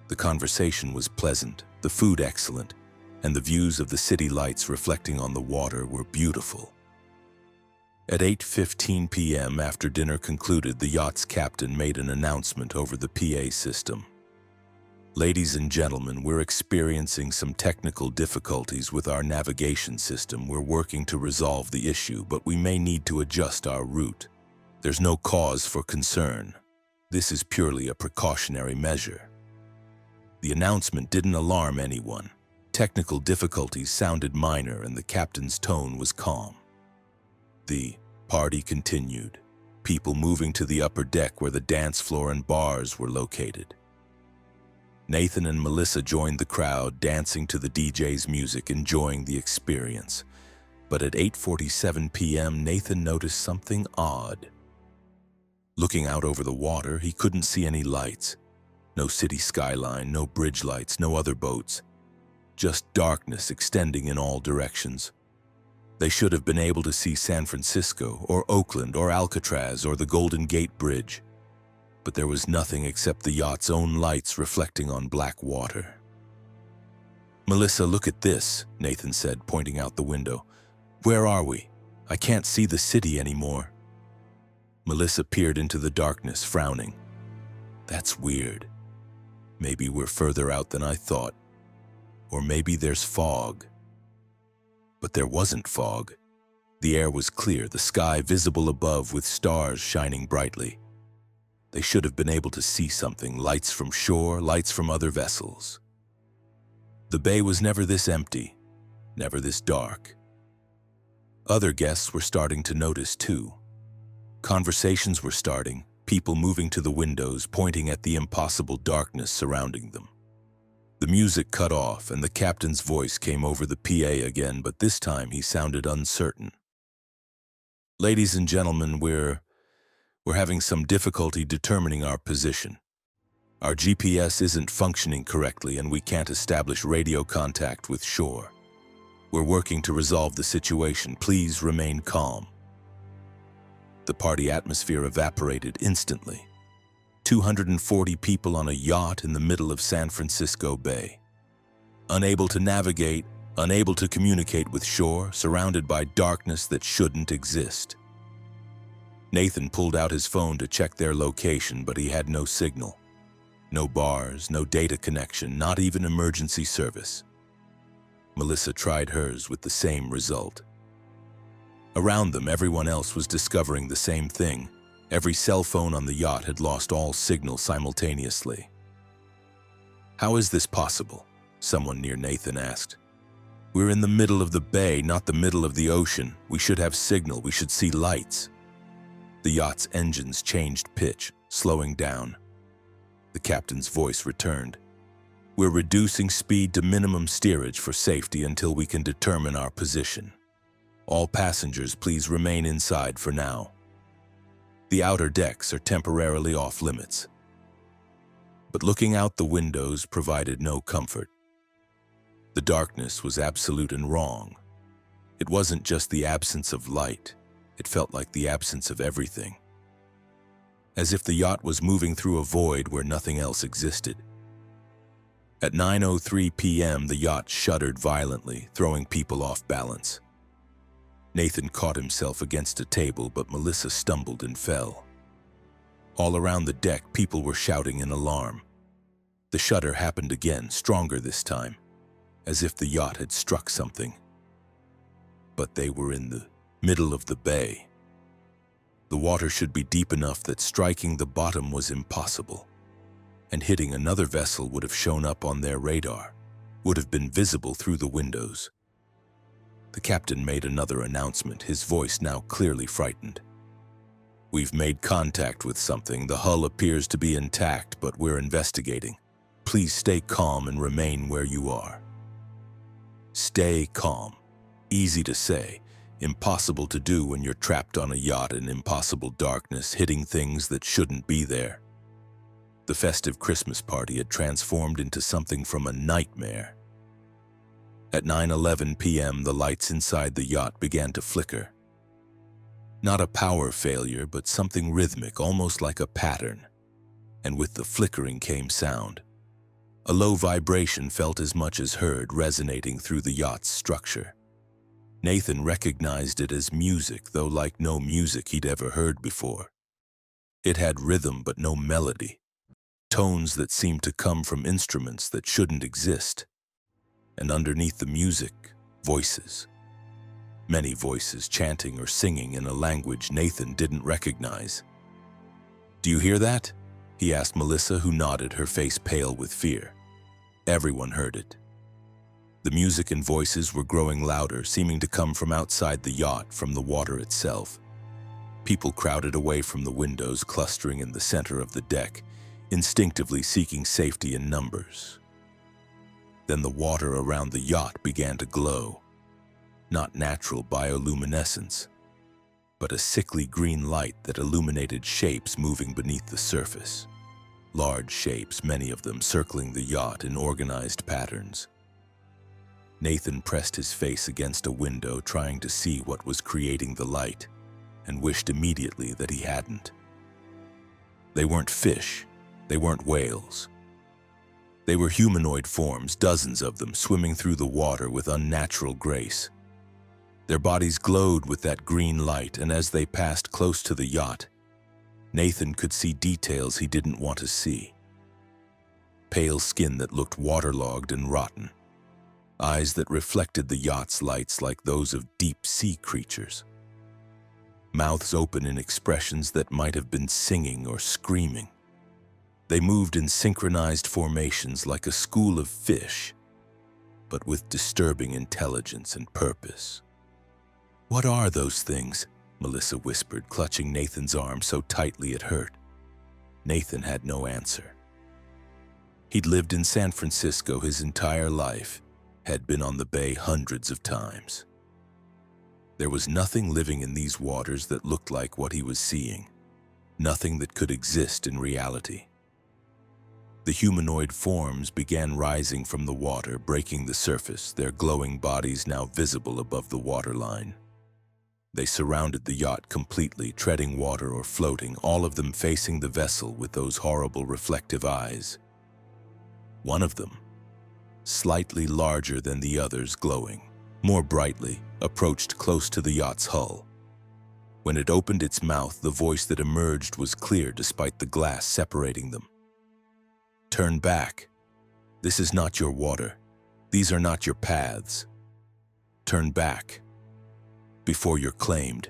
The conversation was pleasant, the food excellent, and the views of the city lights reflecting on the water were beautiful. At 8:15 p.m., after dinner concluded, the yacht's captain made an announcement over the PA system. "Ladies and gentlemen, we're experiencing some technical difficulties with our navigation system. We're working to resolve the issue, but we may need to adjust our route. There's no cause for concern. This is purely a precautionary measure." The announcement didn't alarm anyone. Technical difficulties sounded minor and the captain's tone was calm. The party continued, people moving to the upper deck where the dance floor and bars were located. Nathan and Melissa joined the crowd, dancing to the DJ's music, enjoying the experience. But at 8:47 p.m., Nathan noticed something odd. Looking out over the water, he couldn't see any lights. No city skyline, no bridge lights, no other boats. Just darkness extending in all directions. They should have been able to see San Francisco, or Oakland, or Alcatraz, or the Golden Gate Bridge. But there was nothing except the yacht's own lights reflecting on black water. "Melissa, look at this," Nathan said, pointing out the window. "Where are we? I can't see the city anymore." Melissa peered into the darkness, frowning. "That's weird. Maybe we're further out than I thought. Or maybe there's fog." But there wasn't fog. The air was clear, the sky visible above with stars shining brightly. They should have been able to see something, lights from shore, lights from other vessels. The bay was never this empty, never this dark. Other guests were starting to notice too. Conversations were starting, people moving to the windows, pointing at the impossible darkness surrounding them. The music cut off and the captain's voice came over the PA again, but this time he sounded uncertain. "Ladies and gentlemen, we're having some difficulty determining our position. Our GPS isn't functioning correctly and we can't establish radio contact with shore. We're working to resolve the situation. Please remain calm. The party atmosphere evaporated instantly. 240 people on a yacht in the middle of San Francisco Bay. Unable to navigate, unable to communicate with shore, surrounded by darkness that shouldn't exist. Nathan pulled out his phone to check their location, but he had no signal. No bars, no data connection, not even emergency service. Melissa tried hers with the same result. Around them, everyone else was discovering the same thing. Every cell phone on the yacht had lost all signal simultaneously. "How is this possible?" someone near Nathan asked. "We're in the middle of the bay, not the middle of the ocean. We should have signal. We should see lights." The yacht's engines changed pitch, slowing down. The captain's voice returned. "We're reducing speed to minimum steerage for safety until we can determine our position. All passengers, please remain inside for now. The outer decks are temporarily off limits." But looking out the windows provided no comfort. The darkness was absolute and wrong. It wasn't just the absence of light. It felt like the absence of everything. As if the yacht was moving through a void where nothing else existed. At 9:03 p.m., the yacht shuddered violently, throwing people off balance. Nathan caught himself against a table, but Melissa stumbled and fell. All around the deck, people were shouting in alarm. The shudder happened again, stronger this time, as if the yacht had struck something. But they were in the middle of the bay. The water should be deep enough that striking the bottom was impossible, and hitting another vessel would have shown up on their radar, would have been visible through the windows. The captain made another announcement, his voice now clearly frightened. "We've made contact with something. The hull appears to be intact, but we're investigating. Please stay calm and remain where you are." Stay calm. Easy to say, impossible to do when you're trapped on a yacht in impossible darkness, hitting things that shouldn't be there. The festive Christmas party had transformed into something from a nightmare. At 9:11 p.m., the lights inside the yacht began to flicker. Not a power failure, but something rhythmic, almost like a pattern. And with the flickering came sound. A low vibration felt as much as heard, resonating through the yacht's structure. Nathan recognized it as music, though like no music he'd ever heard before. It had rhythm but no melody. Tones that seemed to come from instruments that shouldn't exist. And underneath the music, voices. Many voices chanting or singing in a language Nathan didn't recognize. "Do you hear that?" he asked Melissa, who nodded, her face pale with fear. Everyone heard it. The music and voices were growing louder, seeming to come from outside the yacht, from the water itself. People crowded away from the windows, clustering in the center of the deck, instinctively seeking safety in numbers. Then the water around the yacht began to glow. Not natural bioluminescence, but a sickly green light that illuminated shapes moving beneath the surface. Large shapes, many of them circling the yacht in organized patterns. Nathan pressed his face against a window, trying to see what was creating the light, and wished immediately that he hadn't. They weren't fish, they weren't whales. They were humanoid forms, dozens of them, swimming through the water with unnatural grace. Their bodies glowed with that green light, and as they passed close to the yacht, Nathan could see details he didn't want to see. Pale skin that looked waterlogged and rotten. Eyes that reflected the yacht's lights like those of deep-sea creatures. Mouths open in expressions that might have been singing or screaming. They moved in synchronized formations like a school of fish, but with disturbing intelligence and purpose. "What are those things?" Melissa whispered, clutching Nathan's arm so tightly it hurt. Nathan had no answer. He'd lived in San Francisco his entire life, had been on the bay hundreds of times. There was nothing living in these waters that looked like what he was seeing, nothing that could exist in reality. The humanoid forms began rising from the water, breaking the surface, their glowing bodies now visible above the waterline. They surrounded the yacht completely, treading water or floating, all of them facing the vessel with those horrible reflective eyes. One of them, slightly larger than the others, glowing more brightly, approached close to the yacht's hull. When it opened its mouth, the voice that emerged was clear despite the glass separating them. "Turn back. This is not your water. These are not your paths. Turn back before you're claimed."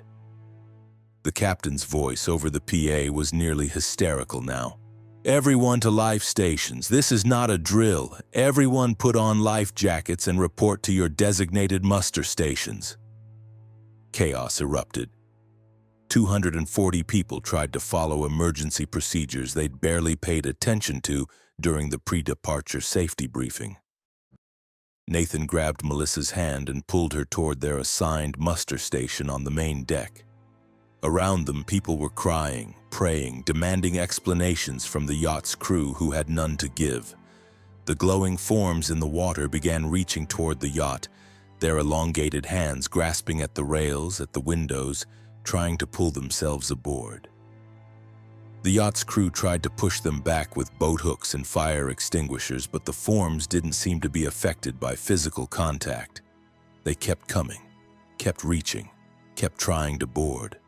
The captain's voice over the PA was nearly hysterical now. "Everyone to life stations. This is not a drill. Everyone put on life jackets and report to your designated muster stations." Chaos erupted. 240 people tried to follow emergency procedures they'd barely paid attention to during the pre-departure safety briefing. Nathan grabbed Melissa's hand and pulled her toward their assigned muster station on the main deck. Around them, people were crying, praying, demanding explanations from the yacht's crew who had none to give. The glowing forms in the water began reaching toward the yacht, their elongated hands grasping at the rails, at the windows, trying to pull themselves aboard. The yacht's crew tried to push them back with boat hooks and fire extinguishers, but the forms didn't seem to be affected by physical contact. They kept coming, kept reaching, kept trying to board.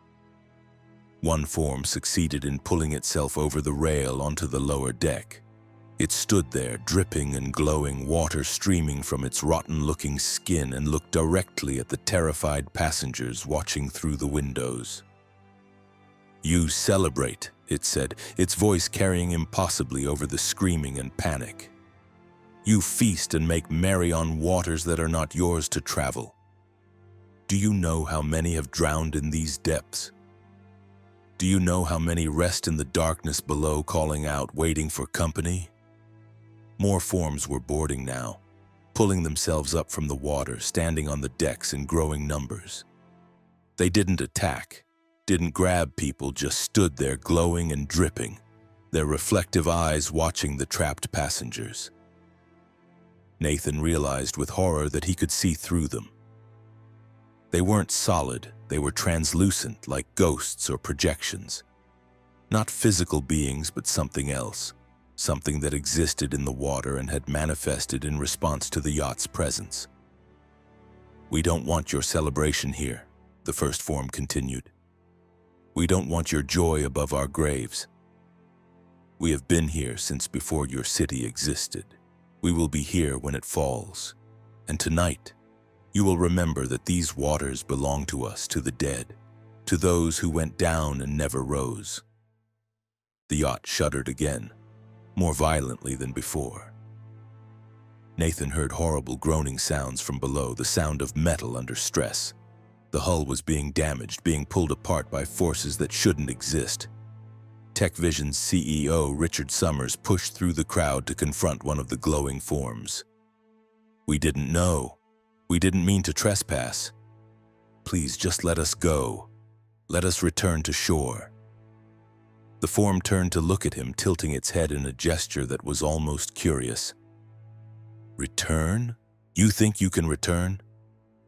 One form succeeded in pulling itself over the rail onto the lower deck. It stood there, dripping and glowing, water streaming from its rotten-looking skin, and looked directly at the terrified passengers watching through the windows. "You celebrate," it said, its voice carrying impossibly over the screaming and panic. "You feast and make merry on waters that are not yours to travel. Do you know how many have drowned in these depths? Do you know how many rest in the darkness below, calling out, waiting for company?" More forms were boarding now, pulling themselves up from the water, standing on the decks in growing numbers. They didn't attack, didn't grab people, just stood there glowing and dripping, their reflective eyes watching the trapped passengers. Nathan realized with horror that he could see through them. They weren't solid, they were translucent, like ghosts or projections. Not physical beings, but something else, something that existed in the water and had manifested in response to the yacht's presence. "We don't want your celebration here," the first form continued. "We don't want your joy above our graves. We have been here since before your city existed. We will be here when it falls. And tonight, you will remember that these waters belong to us, to the dead, to those who went down and never rose." The yacht shuddered again, more violently than before. Nathan heard horrible groaning sounds from below, the sound of metal under stress. The hull was being damaged, being pulled apart by forces that shouldn't exist. TechVision's CEO, Richard Summers, pushed through the crowd to confront one of the glowing forms. "We didn't know. We didn't mean to trespass. Please just let us go. Let us return to shore." The form turned to look at him, tilting its head in a gesture that was almost curious. "Return? You think you can return?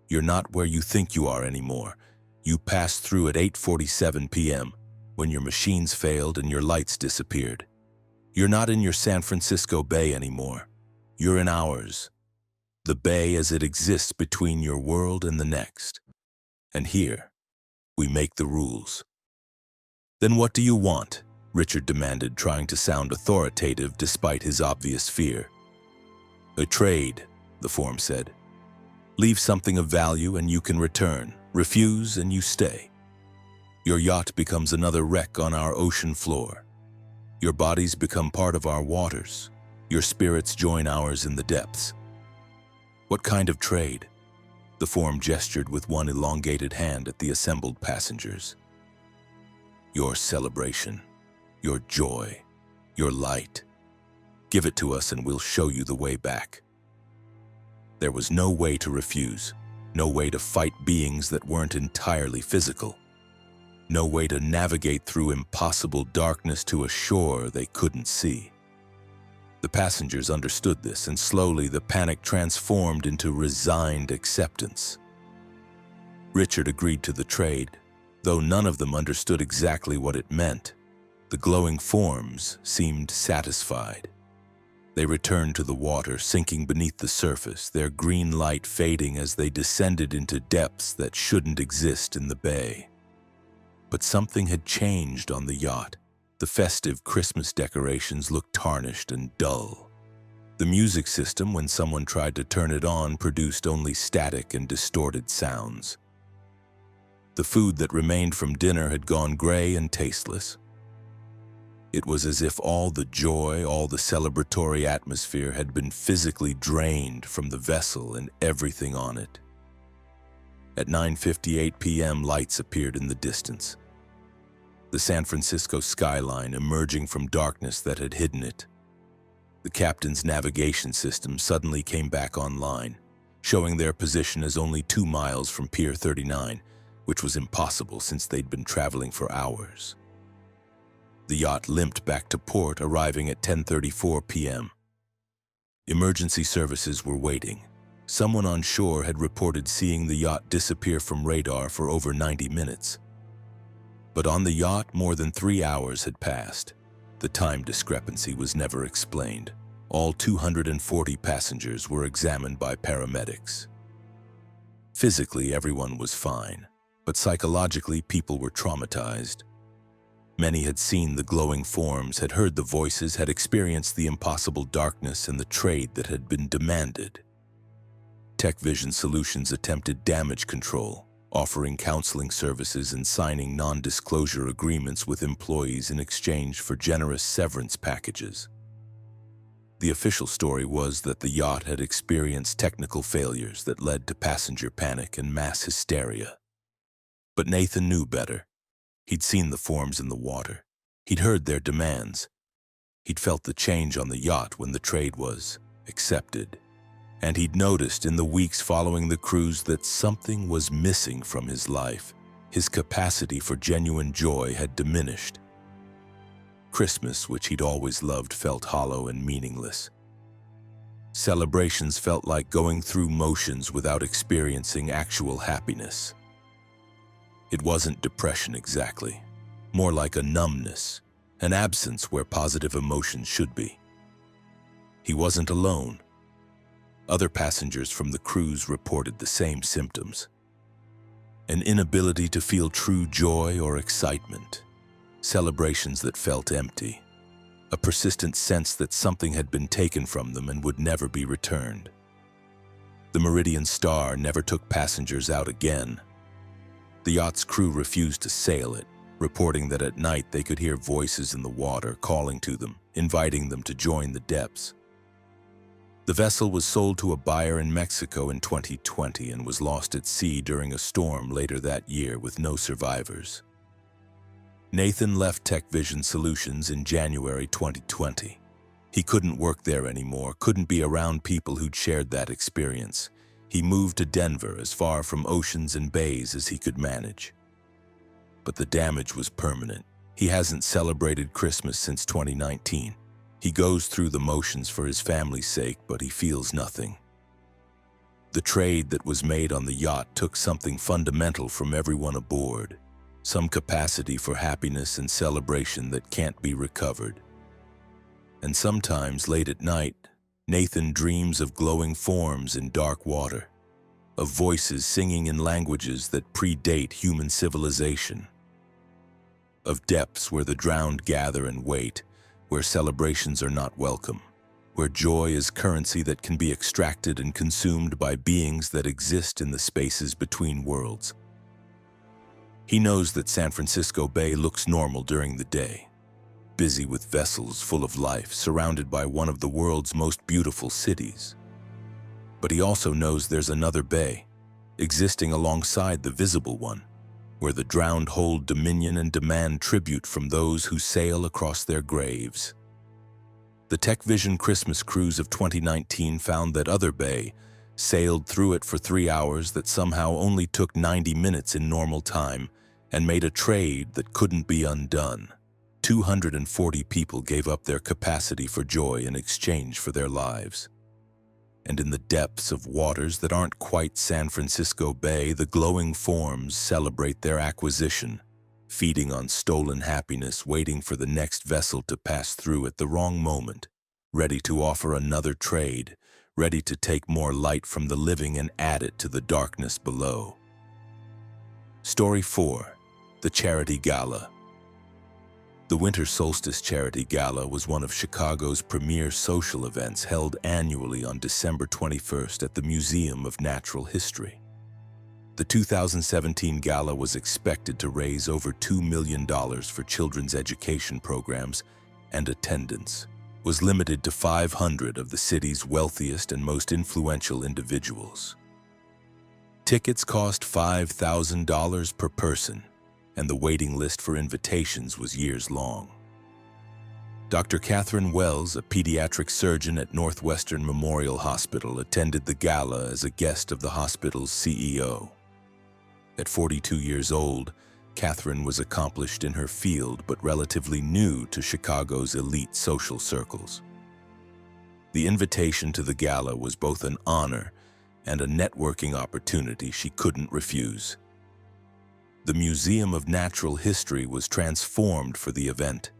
You're not where you think you are anymore. You passed through at 8:47 p.m. when your machines failed and your lights disappeared. You're not in your San Francisco Bay anymore. You're in ours. The bay as it exists between your world and the next. And here, we make the rules." "Then what do you want?" Richard demanded, trying to sound authoritative despite his obvious fear. "A trade," the form said. "Leave something of value and you can return. Refuse and you stay. Your yacht becomes another wreck on our ocean floor. Your bodies become part of our waters. Your spirits join ours in the depths." "What kind of trade?" The form gestured with one elongated hand at the assembled passengers. "Your celebration, your joy, your light. Give it to us and we'll show you the way back." There was no way to refuse, no way to fight beings that weren't entirely physical, no way to navigate through impossible darkness to a shore they couldn't see. The passengers understood this, and slowly the panic transformed into resigned acceptance. Richard agreed to the trade, though none of them understood exactly what it meant. The glowing forms seemed satisfied. They returned to the water, sinking beneath the surface, their green light fading as they descended into depths that shouldn't exist in the bay. But something had changed on the yacht. The festive Christmas decorations looked tarnished and dull. The music system, when someone tried to turn it on, produced only static and distorted sounds. The food that remained from dinner had gone gray and tasteless. It was as if all the joy, all the celebratory atmosphere had been physically drained from the vessel and everything on it. At 9:58 p.m., lights appeared in the distance. The San Francisco skyline emerging from darkness that had hidden it. The captain's navigation system suddenly came back online, showing their position as only 2 miles from Pier 39, which was impossible since they'd been traveling for hours. The yacht limped back to port, arriving at 10:34 p.m. Emergency services were waiting. Someone on shore had reported seeing the yacht disappear from radar for over 90 minutes. But on the yacht, more than 3 hours had passed. The time discrepancy was never explained. All 240 passengers were examined by paramedics. Physically, everyone was fine, but psychologically, people were traumatized. Many had seen the glowing forms, had heard the voices, had experienced the impossible darkness and the trade that had been demanded. Tech Vision Solutions attempted damage control, offering counseling services and signing non-disclosure agreements with employees in exchange for generous severance packages. The official story was that the yacht had experienced technical failures that led to passenger panic and mass hysteria. But Nathan knew better. He'd seen the forms in the water. He'd heard their demands. He'd felt the change on the yacht when the trade was accepted. And he'd noticed in the weeks following the cruise that something was missing from his life. His capacity for genuine joy had diminished. Christmas, which he'd always loved, felt hollow and meaningless. Celebrations felt like going through motions without experiencing actual happiness. It wasn't depression exactly, more like a numbness, an absence where positive emotions should be. He wasn't alone. Other passengers from the cruise reported the same symptoms. An inability to feel true joy or excitement, celebrations that felt empty, a persistent sense that something had been taken from them and would never be returned. The Meridian Star never took passengers out again. The yacht's crew refused to sail it, reporting that at night they could hear voices in the water calling to them, inviting them to join the depths. The vessel was sold to a buyer in Mexico in 2020 and was lost at sea during a storm later that year with no survivors. Nathan left Tech Vision Solutions in January 2020. He couldn't work there anymore, couldn't be around people who'd shared that experience. He moved to Denver, as far from oceans and bays as he could manage. But the damage was permanent. He hasn't celebrated Christmas since 2019. He goes through the motions for his family's sake, but he feels nothing. The trade that was made on the yacht took something fundamental from everyone aboard, some capacity for happiness and celebration that can't be recovered. And sometimes, late at night, Nathan dreams of glowing forms in dark water, of voices singing in languages that predate human civilization, of depths where the drowned gather and wait, where celebrations are not welcome, where joy is currency that can be extracted and consumed by beings that exist in the spaces between worlds. He knows that San Francisco Bay looks normal during the day, busy with vessels full of life, surrounded by one of the world's most beautiful cities. But he also knows there's another bay, existing alongside the visible one, where the drowned hold dominion and demand tribute from those who sail across their graves. The Tech Vision Christmas cruise of 2019 found that other bay sailed through it for 3 hours that somehow only took 90 minutes in normal time and made a trade that couldn't be undone. 240 people gave up their capacity for joy in exchange for their lives. And in the depths of waters that aren't quite San Francisco Bay, the glowing forms celebrate their acquisition, feeding on stolen happiness, waiting for the next vessel to pass through at the wrong moment, ready to offer another trade, ready to take more light from the living and add it to the darkness below. Story 4. The Charity Gala. The Winter Solstice Charity Gala was one of Chicago's premier social events held annually on December 21st at the Museum of Natural History. The 2017 gala was expected to raise over $2 million for children's education programs, and attendance was limited to 500 of the city's wealthiest and most influential individuals. Tickets cost $5,000 per person, and the waiting list for invitations was years long. Dr. Catherine Wells, a pediatric surgeon at Northwestern Memorial Hospital, attended the gala as a guest of the hospital's CEO. At 42 years old, Catherine was accomplished in her field but relatively new to Chicago's elite social circles. The invitation to the gala was both an honor and a networking opportunity she couldn't refuse. The Museum of Natural History was transformed for the event.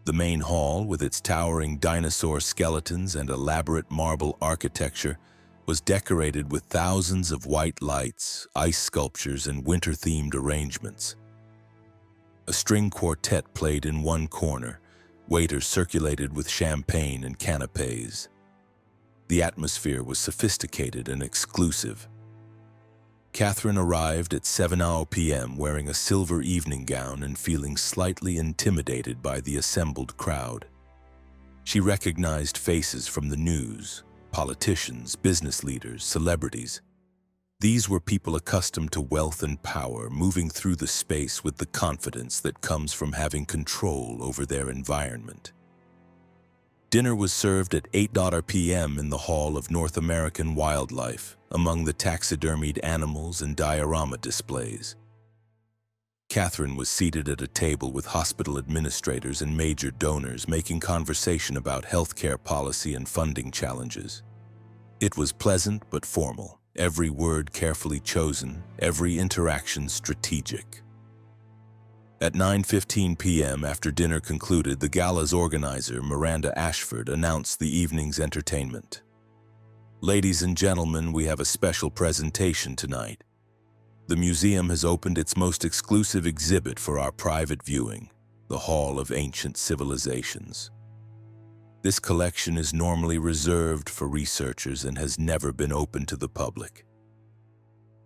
The main hall, with its towering dinosaur skeletons and elaborate marble architecture, was decorated with thousands of white lights, ice sculptures, and winter-themed arrangements. A string quartet played in one corner, waiters circulated with champagne and canapes. The atmosphere was sophisticated and exclusive. Catherine arrived at 7 p.m. wearing a silver evening gown and feeling slightly intimidated by the assembled crowd. She recognized faces from the news, politicians, business leaders, celebrities. These were people accustomed to wealth and power, moving through the space with the confidence that comes from having control over their environment. Dinner was served at 8 p.m. in the Hall of North American Wildlife, among the taxidermied animals and diorama displays. Catherine was seated at a table with hospital administrators and major donors, making conversation about healthcare policy and funding challenges. It was pleasant but formal, every word carefully chosen, every interaction strategic. At 9:15 p.m., after dinner concluded, the gala's organizer, Miranda Ashford, announced the evening's entertainment. "Ladies and gentlemen, we have a special presentation tonight. The museum has opened its most exclusive exhibit for our private viewing, the Hall of Ancient Civilizations. This collection is normally reserved for researchers and has never been open to the public.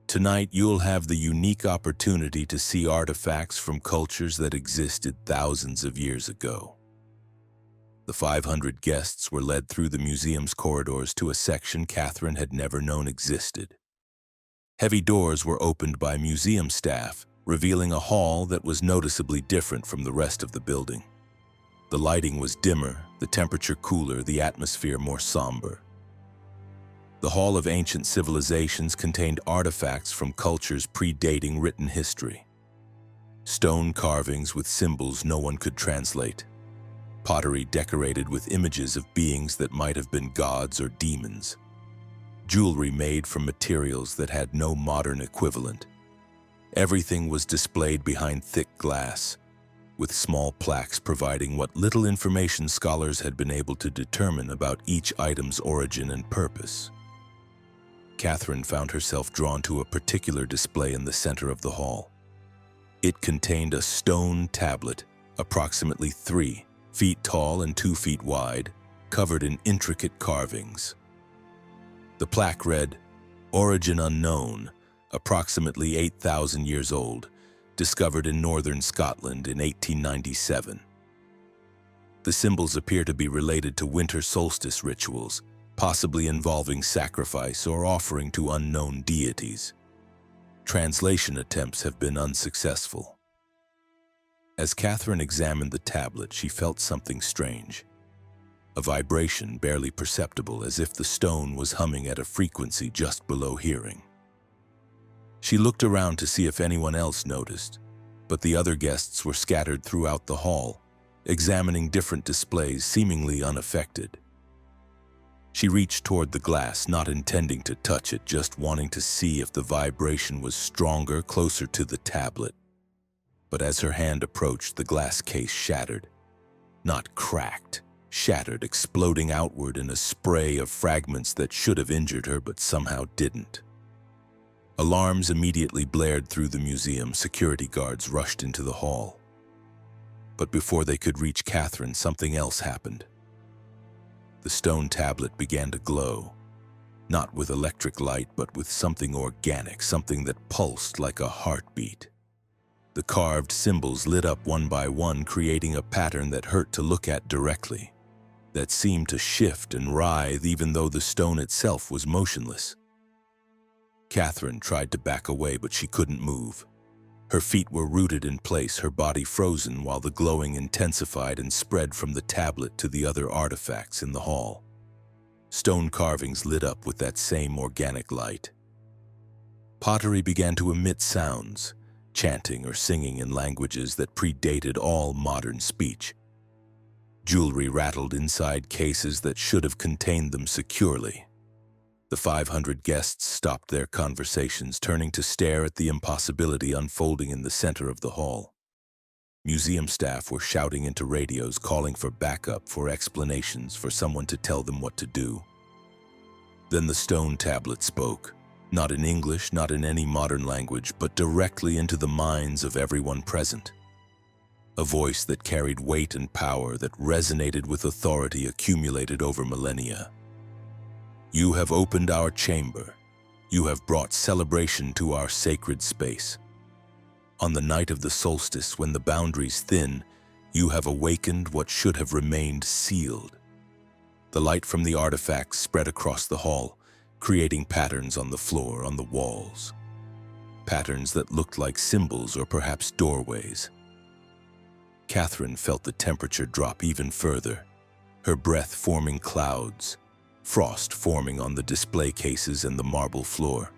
Tonight, you'll have the unique opportunity to see artifacts from cultures that existed thousands of years ago." The 500 guests were led through the museum's corridors to a section Catherine had never known existed. Heavy doors were opened by museum staff, revealing a hall that was noticeably different from the rest of the building. The lighting was dimmer, the temperature cooler, the atmosphere more somber. The Hall of Ancient Civilizations contained artifacts from cultures predating written history. Stone carvings with symbols no one could translate. Pottery decorated with images of beings that might have been gods or demons. Jewelry made from materials that had no modern equivalent. Everything was displayed behind thick glass, with small plaques providing what little information scholars had been able to determine about each item's origin and purpose. Catherine found herself drawn to a particular display in the center of the hall. It contained a stone tablet, approximately 3 feet tall and 2 feet wide, covered in intricate carvings. The plaque read, "Origin unknown, approximately 8,000 years old, discovered in northern Scotland in 1897. The symbols appear to be related to winter solstice rituals, possibly involving sacrifice or offering to unknown deities. Translation attempts have been unsuccessful." As Catherine examined the tablet, she felt something strange. A vibration barely perceptible, as if the stone was humming at a frequency just below hearing. She looked around to see if anyone else noticed, but the other guests were scattered throughout the hall, examining different displays seemingly unaffected. She reached toward the glass, not intending to touch it, just wanting to see if the vibration was stronger, closer to the tablet. But as her hand approached, the glass case shattered. Not cracked, shattered, exploding outward in a spray of fragments that should have injured her but somehow didn't. Alarms immediately blared through the museum. Security guards rushed into the hall. But before they could reach Catherine, something else happened. The stone tablet began to glow, not with electric light, but with something organic, something that pulsed like a heartbeat. The carved symbols lit up one by one, creating a pattern that hurt to look at directly, that seemed to shift and writhe even though the stone itself was motionless. Catherine tried to back away, but she couldn't move. Her feet were rooted in place, her body frozen, while the glowing intensified and spread from the tablet to the other artifacts in the hall. Stone carvings lit up with that same organic light. Pottery began to emit sounds, chanting or singing in languages that predated all modern speech. Jewelry rattled inside cases that should have contained them securely. The 500 guests stopped their conversations, turning to stare at the impossibility unfolding in the center of the hall. Museum staff were shouting into radios, calling for backup, for explanations, for someone to tell them what to do. Then the stone tablet spoke, not in English, not in any modern language, but directly into the minds of everyone present. A voice that carried weight and power, that resonated with authority accumulated over millennia. You have opened our chamber. You have brought celebration to our sacred space. On the night of the solstice, when the boundaries thin, you have awakened what should have remained sealed. The light from the artifacts spread across the hall, creating patterns on the floor, on the walls. Patterns that looked like symbols or perhaps doorways. Catherine felt the temperature drop even further, her breath forming clouds, frost forming on the display cases and the marble floor.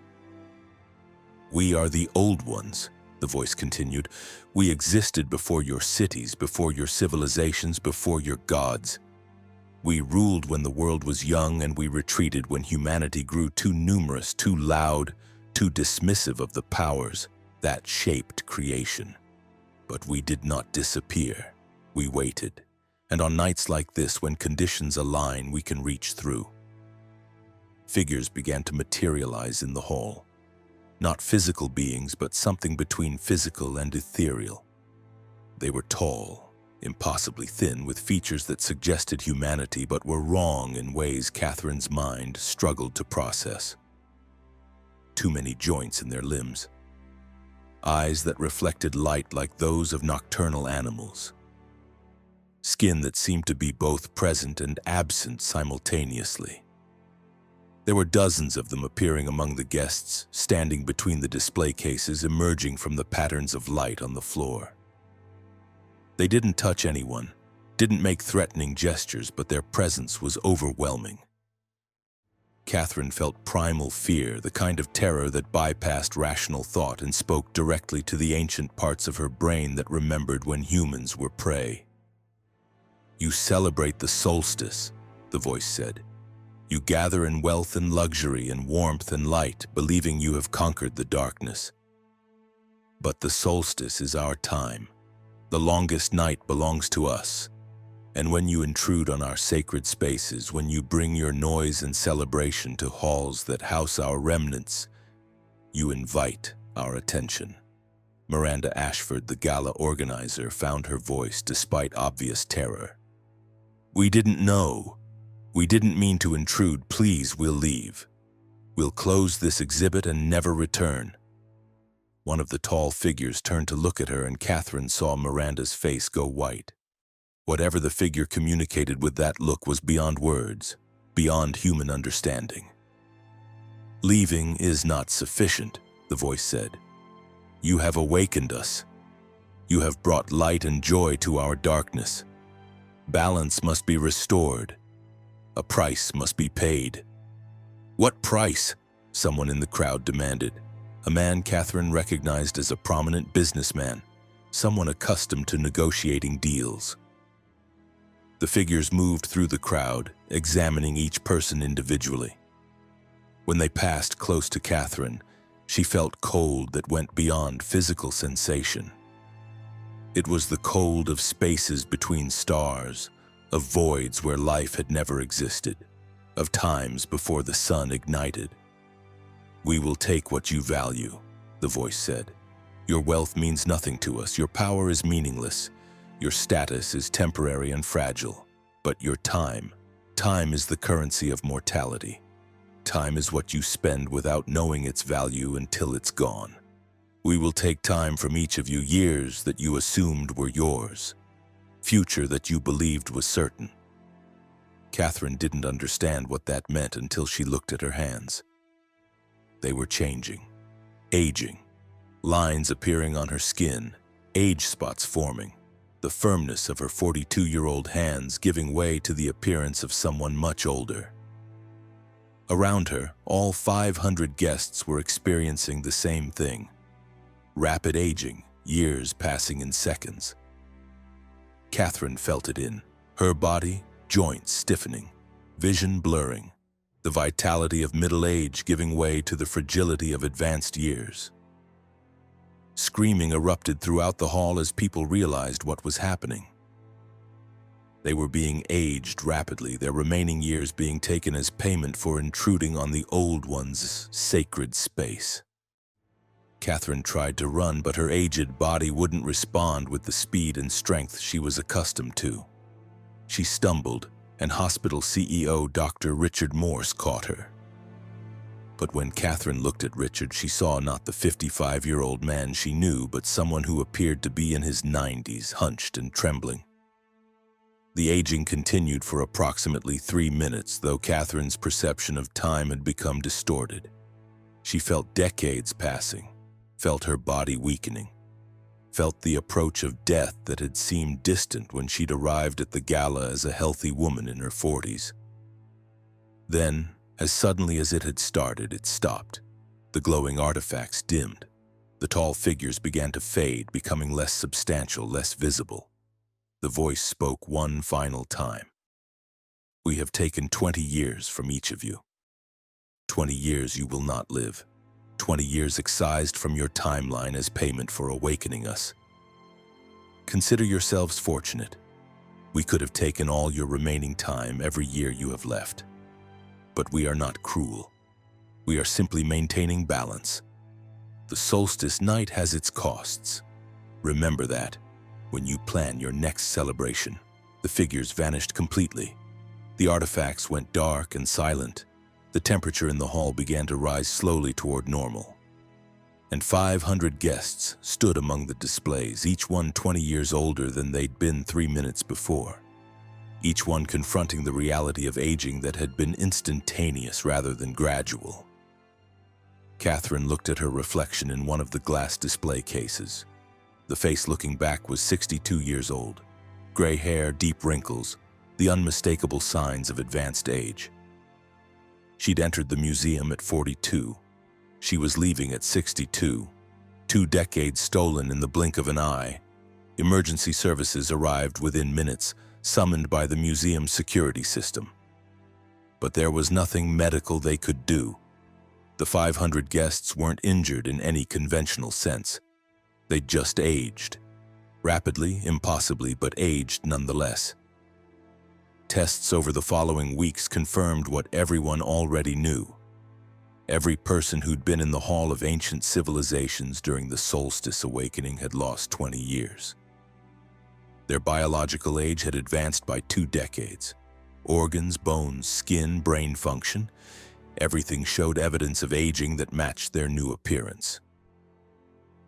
We are the old ones, the voice continued. We existed before your cities, before your civilizations, before your gods. We ruled when the world was young, and we retreated when humanity grew too numerous, too loud, too dismissive of the powers that shaped creation. But we did not disappear. We waited. And on nights like this, when conditions align, we can reach through. Figures began to materialize in the hall. Not physical beings, but something between physical and ethereal. They were tall, impossibly thin, with features that suggested humanity but were wrong in ways Catherine's mind struggled to process. Too many joints in their limbs. Eyes that reflected light like those of nocturnal animals. Skin that seemed to be both present and absent simultaneously. There were dozens of them appearing among the guests, standing between the display cases, emerging from the patterns of light on the floor. They didn't touch anyone, didn't make threatening gestures, but their presence was overwhelming. Catherine felt primal fear, the kind of terror that bypassed rational thought and spoke directly to the ancient parts of her brain that remembered when humans were prey. You celebrate the solstice, the voice said. You gather in wealth and luxury and warmth and light, believing you have conquered the darkness. But the solstice is our time. The longest night belongs to us. And when you intrude on our sacred spaces, when you bring your noise and celebration to halls that house our remnants, you invite our attention. Miranda Ashford, the gala organizer, found her voice despite obvious terror. We didn't know. We didn't mean to intrude. Please, we'll leave. We'll close this exhibit and never return. One of the tall figures turned to look at her, and Catherine saw Miranda's face go white. Whatever the figure communicated with that look was beyond words, beyond human understanding. Leaving is not sufficient, the voice said. You have awakened us. You have brought light and joy to our darkness. Balance must be restored. A price must be paid. What price? Someone in the crowd demanded. A man Catherine recognized as a prominent businessman, someone accustomed to negotiating deals. The figures moved through the crowd, examining each person individually. When they passed close to Catherine, she felt cold that went beyond physical sensation. It was the cold of spaces between stars, of voids where life had never existed, of times before the sun ignited. "We will take what you value," the voice said. "Your wealth means nothing to us. Your power is meaningless. Your status is temporary and fragile. But your time is the currency of mortality. Time is what you spend without knowing its value until it's gone. We will take time from each of you, years that you assumed were yours, future that you believed was certain." Catherine didn't understand what that meant until she looked at her hands. They were changing, aging, lines appearing on her skin, age spots forming, the firmness of her 42-year-old hands giving way to the appearance of someone much older. Around her, all 500 guests were experiencing the same thing. Rapid aging, years passing in seconds. Catherine felt it in her body, joints stiffening, vision blurring, the vitality of middle age giving way to the fragility of advanced years. Screaming erupted throughout the hall as people realized what was happening. They were being aged rapidly, their remaining years being taken as payment for intruding on the old one's sacred space. Catherine tried to run, but her aged body wouldn't respond with the speed and strength she was accustomed to. She stumbled, and hospital CEO Dr. Richard Morse caught her. But when Catherine looked at Richard, she saw not the 55-year-old man she knew, but someone who appeared to be in his 90s, hunched and trembling. The aging continued for approximately 3 minutes, though Catherine's perception of time had become distorted. She felt decades passing, felt her body weakening, felt the approach of death that had seemed distant when she'd arrived at the gala as a healthy woman in her 40s. Then, as suddenly as it had started, it stopped. The glowing artifacts dimmed. The tall figures began to fade, becoming less substantial, less visible. The voice spoke one final time. "We have taken 20 years from each of you. 20 years you will not live. 20 years excised from your timeline as payment for awakening us. Consider yourselves fortunate. We could have taken all your remaining time, every year you have left. But we are not cruel. We are simply maintaining balance. The solstice night has its costs. Remember that when you plan your next celebration." The figures vanished completely. The artifacts went dark and silent. The temperature in the hall began to rise slowly toward normal. And 500 guests stood among the displays, each one 20 years older than they'd been 3 minutes before. Each one confronting the reality of aging that had been instantaneous rather than gradual. Catherine looked at her reflection in one of the glass display cases. The face looking back was 62 years old. Gray hair, deep wrinkles, the unmistakable signs of advanced age. She'd entered the museum at 42. She was leaving at 62. 2 decades stolen in the blink of an eye. Emergency services arrived within minutes, summoned by the museum's security system. But there was nothing medical they could do. The 500 guests weren't injured in any conventional sense. They'd just aged. Rapidly, impossibly, but aged nonetheless. Tests over the following weeks confirmed what everyone already knew. Every person who'd been in the Hall of Ancient Civilizations during the Solstice Awakening had lost 20 years. Their biological age had advanced by 2 decades. Organs, bones, skin, brain function, everything showed evidence of aging that matched their new appearance.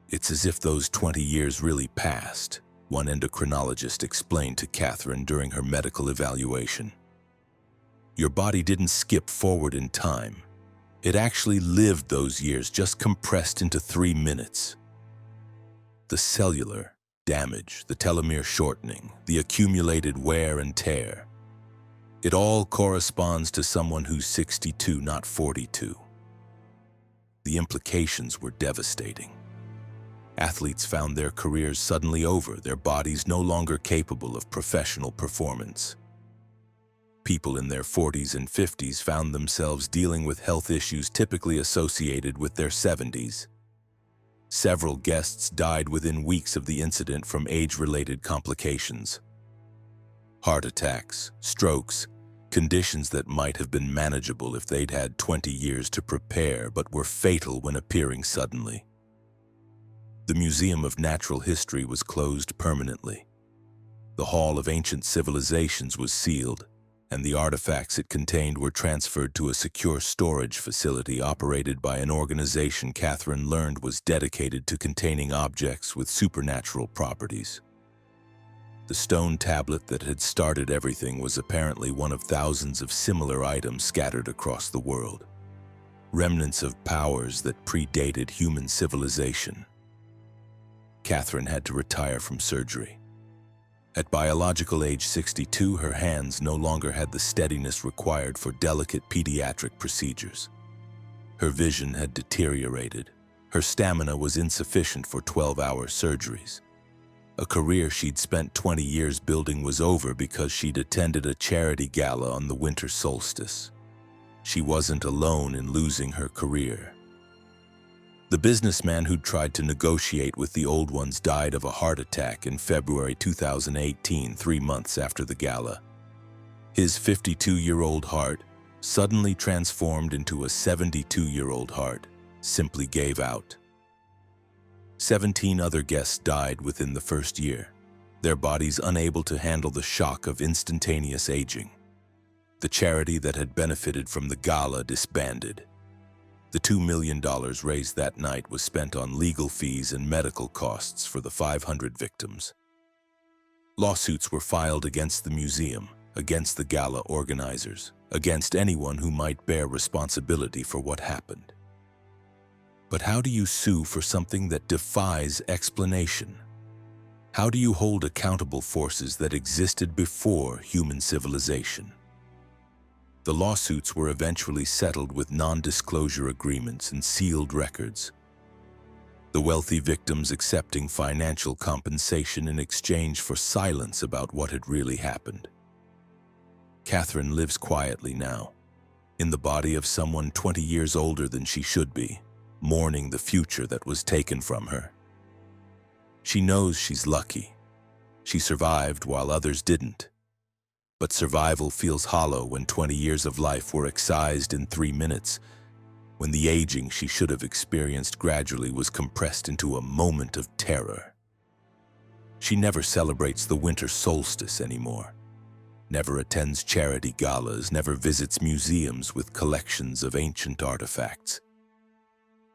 "It's as if those 20 years really passed," one endocrinologist explained to Catherine during her medical evaluation. "Your body didn't skip forward in time. It actually lived those years, just compressed into 3 minutes. The cellular damage, the telomere shortening, the accumulated wear and tear. It all corresponds to someone who's 62, not 42. The implications were devastating. Athletes found their careers suddenly over, their bodies no longer capable of professional performance. People in their 40s and 50s found themselves dealing with health issues typically associated with their 70s. Several guests died within weeks of the incident from age-related complications. Heart attacks, strokes, conditions that might have been manageable if they'd had 20 years to prepare but were fatal when appearing suddenly. The Museum of Natural History was closed permanently. The Hall of Ancient Civilizations was sealed, and the artifacts it contained were transferred to a secure storage facility operated by an organization Catherine learned was dedicated to containing objects with supernatural properties. The stone tablet that had started everything was apparently one of thousands of similar items scattered across the world, remnants of powers that predated human civilization. Catherine had to retire from surgery. At biological age 62, her hands no longer had the steadiness required for delicate pediatric procedures. Her vision had deteriorated. Her stamina was insufficient for 12-hour surgeries. A career she'd spent 20 years building was over because she'd attended a charity gala on the winter solstice. She wasn't alone in losing her career. The businessman who'd tried to negotiate with the old ones died of a heart attack in February 2018, 3 months after the gala. His 52-year-old heart, suddenly transformed into a 72-year-old heart, simply gave out. 17 other guests died within the first year, their bodies unable to handle the shock of instantaneous aging. The charity that had benefited from the gala disbanded. The $2 million raised that night was spent on legal fees and medical costs for the 500 victims. Lawsuits were filed against the museum, against the gala organizers, against anyone who might bear responsibility for what happened. But how do you sue for something that defies explanation? How do you hold accountable forces that existed before human civilization? The lawsuits were eventually settled with non-disclosure agreements and sealed records, the wealthy victims accepting financial compensation in exchange for silence about what had really happened. Catherine lives quietly now, in the body of someone 20 years older than she should be, mourning the future that was taken from her. She knows she's lucky. She survived while others didn't. But survival feels hollow when 20 years of life were excised in 3 minutes, when the aging she should have experienced gradually was compressed into a moment of terror. She never celebrates the winter solstice anymore, never attends charity galas, never visits museums with collections of ancient artifacts,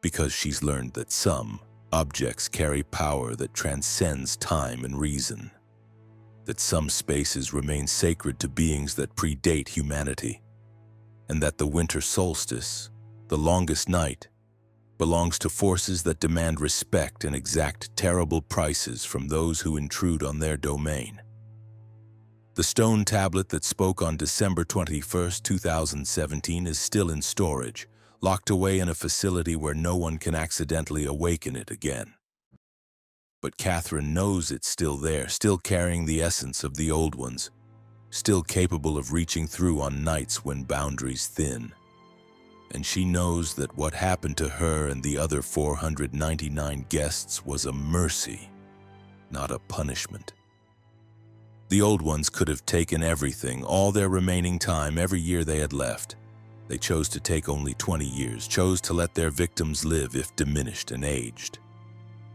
because she's learned that some objects carry power that transcends time and reason, that some spaces remain sacred to beings that predate humanity, and that the winter solstice, the longest night, belongs to forces that demand respect and exact terrible prices from those who intrude on their domain. The stone tablet that spoke on December 21, 2017 is still in storage, locked away in a facility where no one can accidentally awaken it again. But Catherine knows it's still there, still carrying the essence of the old ones, still capable of reaching through on nights when boundaries thin. And she knows that what happened to her and the other 499 guests was a mercy, not a punishment. The old ones could have taken everything, all their remaining time, every year they had left. They chose to take only 20 years, chose to let their victims live if diminished and aged.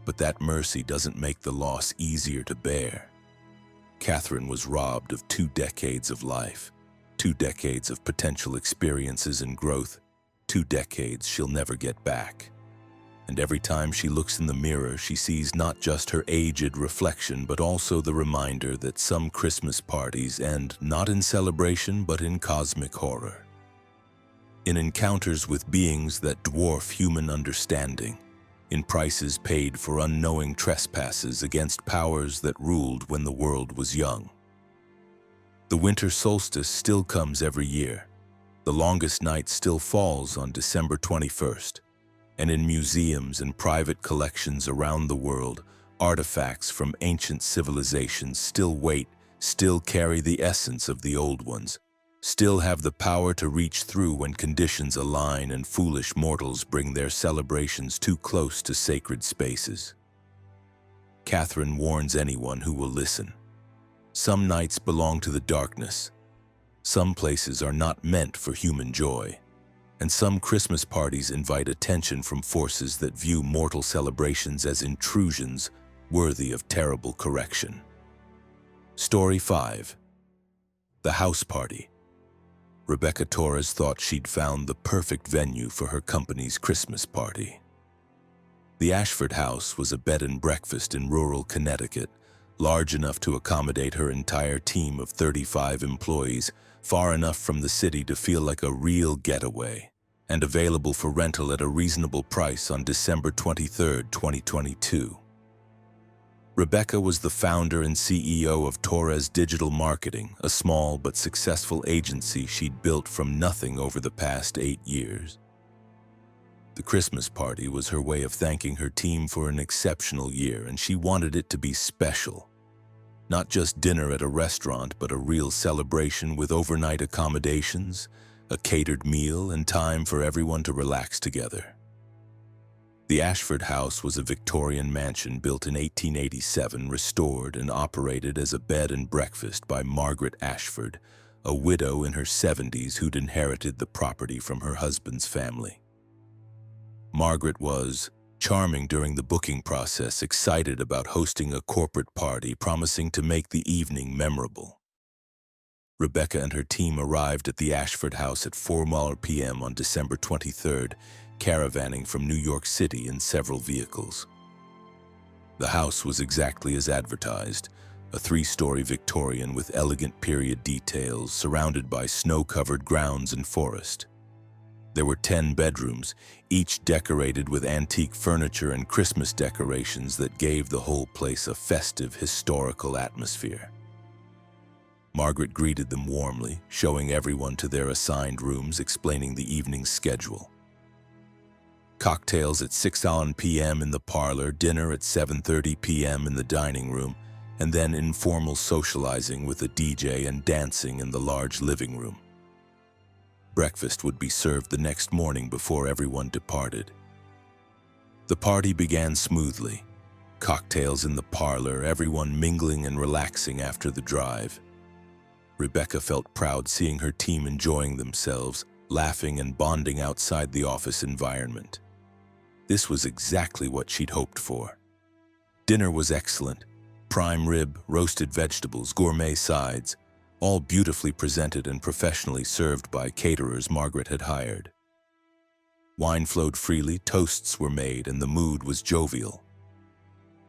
But that mercy doesn't make the loss easier to bear. Catherine was robbed of 2 decades of life, 2 decades of potential experiences and growth, 2 decades she'll never get back. And every time she looks in the mirror, she sees not just her aged reflection, but also the reminder that some Christmas parties end not in celebration, but in cosmic horror. In encounters with beings that dwarf human understanding, in prices paid for unknowing trespasses against powers that ruled when the world was young. The winter solstice still comes every year. The longest night still falls on December 21st, and in museums and private collections around the world, artifacts from ancient civilizations still wait, still carry the essence of the old ones, still have the power to reach through when conditions align and foolish mortals bring their celebrations too close to sacred spaces. Catherine warns anyone who will listen. Some nights belong to the darkness. Some places are not meant for human joy. And some Christmas parties invite attention from forces that view mortal celebrations as intrusions worthy of terrible correction. Story 5. The House Party. Rebecca Torres thought she'd found the perfect venue for her company's Christmas party. The Ashford House was a bed and breakfast in rural Connecticut, large enough to accommodate her entire team of 35 employees, far enough from the city to feel like a real getaway, and available for rental at a reasonable price on December 23, 2022. Rebecca was the founder and CEO of Torres Digital Marketing, a small but successful agency she'd built from nothing over the past 8 years. The Christmas party was her way of thanking her team for an exceptional year, and she wanted it to be special. Not just dinner at a restaurant, but a real celebration with overnight accommodations, a catered meal, and time for everyone to relax together. The Ashford House was a Victorian mansion built in 1887, restored and operated as a bed and breakfast by Margaret Ashford, a widow in her 70s who'd inherited the property from her husband's family. Margaret was charming during the booking process, excited about hosting a corporate party, promising to make the evening memorable. Rebecca and her team arrived at the Ashford House at 4 p.m. on December 23rd, caravanning from New York City in several vehicles. The house was exactly as advertised, a 3-story Victorian with elegant period details surrounded by snow-covered grounds and forest. There were 10 bedrooms, each decorated with antique furniture and Christmas decorations that gave the whole place a festive, historical atmosphere. Margaret greeted them warmly, showing everyone to their assigned rooms, explaining the evening's schedule. Cocktails at 6 p.m. in the parlor, dinner at 7:30 p.m. in the dining room, and then informal socializing with a DJ and dancing in the large living room. Breakfast would be served the next morning before everyone departed. The party began smoothly. Cocktails in the parlor, everyone mingling and relaxing after the drive. Rebecca felt proud seeing her team enjoying themselves, laughing and bonding outside the office environment. This was exactly what she'd hoped for. Dinner was excellent. Prime rib, roasted vegetables, gourmet sides, all beautifully presented and professionally served by caterers Margaret had hired. Wine flowed freely, toasts were made, and the mood was jovial.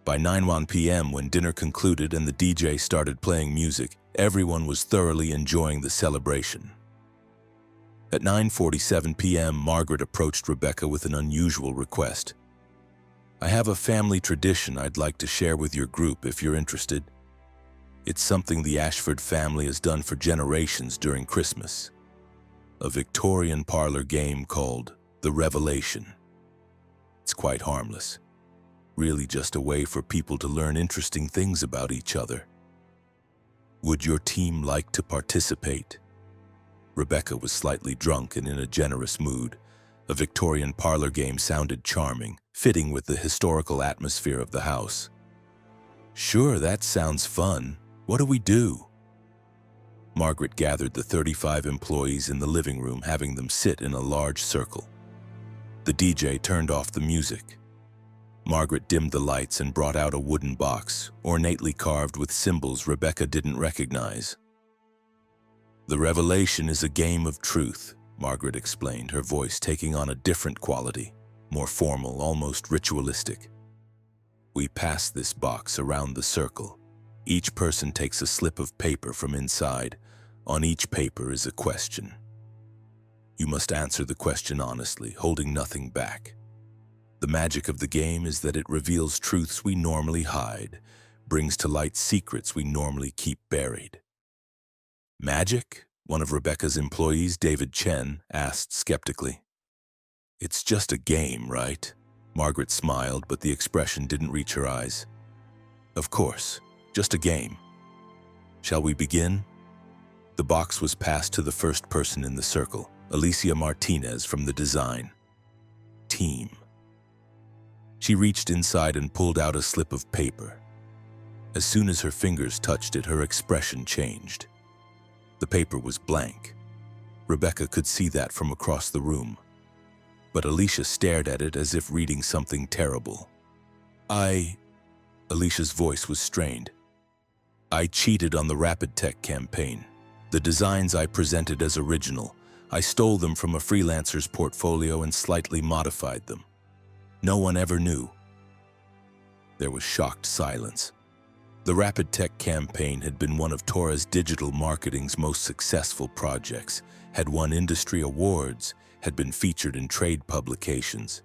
By 9 p.m., when dinner concluded and the DJ started playing music, everyone was thoroughly enjoying the celebration. At 9:47 p.m., Margaret approached Rebecca with an unusual request. "I have a family tradition I'd like to share with your group if you're interested. It's something the Ashford family has done for generations during Christmas. A Victorian parlor game called The Revelation. It's quite harmless. Really just a way for people to learn interesting things about each other. Would your team like to participate?" Rebecca was slightly drunk and in a generous mood. A Victorian parlor game sounded charming, fitting with the historical atmosphere of the house. "Sure, that sounds fun. What do we do?" Margaret gathered the 35 employees in the living room, having them sit in a large circle. The DJ turned off the music. Margaret dimmed the lights and brought out a wooden box, ornately carved with symbols Rebecca didn't recognize. "The Revelation is a game of truth," Margaret explained, her voice taking on a different quality, more formal, almost ritualistic. "We pass this box around the circle. Each person takes a slip of paper from inside. On each paper is a question. You must answer the question honestly, holding nothing back. The magic of the game is that it reveals truths we normally hide, brings to light secrets we normally keep buried." "Magic?" one of Rebecca's employees, David Chen, asked skeptically. It's just a game, right? Margaret smiled, but the expression didn't reach her eyes. Of course, just a game. Shall we begin? The box was passed to the first person in the circle, Alicia Martinez from the design team. She reached inside and pulled out a slip of paper. As soon as her fingers touched it, her expression changed. The paper was blank. Rebecca could see that from across the room. But Alicia stared at it as if reading something terrible. Alicia's voice was strained. I cheated on the Rapid Tech campaign. The designs I presented as original, I stole them from a freelancer's portfolio and slightly modified them. No one ever knew. There was shocked silence. The Rapid Tech campaign had been one of Torres digital marketing's most successful projects, had won industry awards, had been featured in trade publications.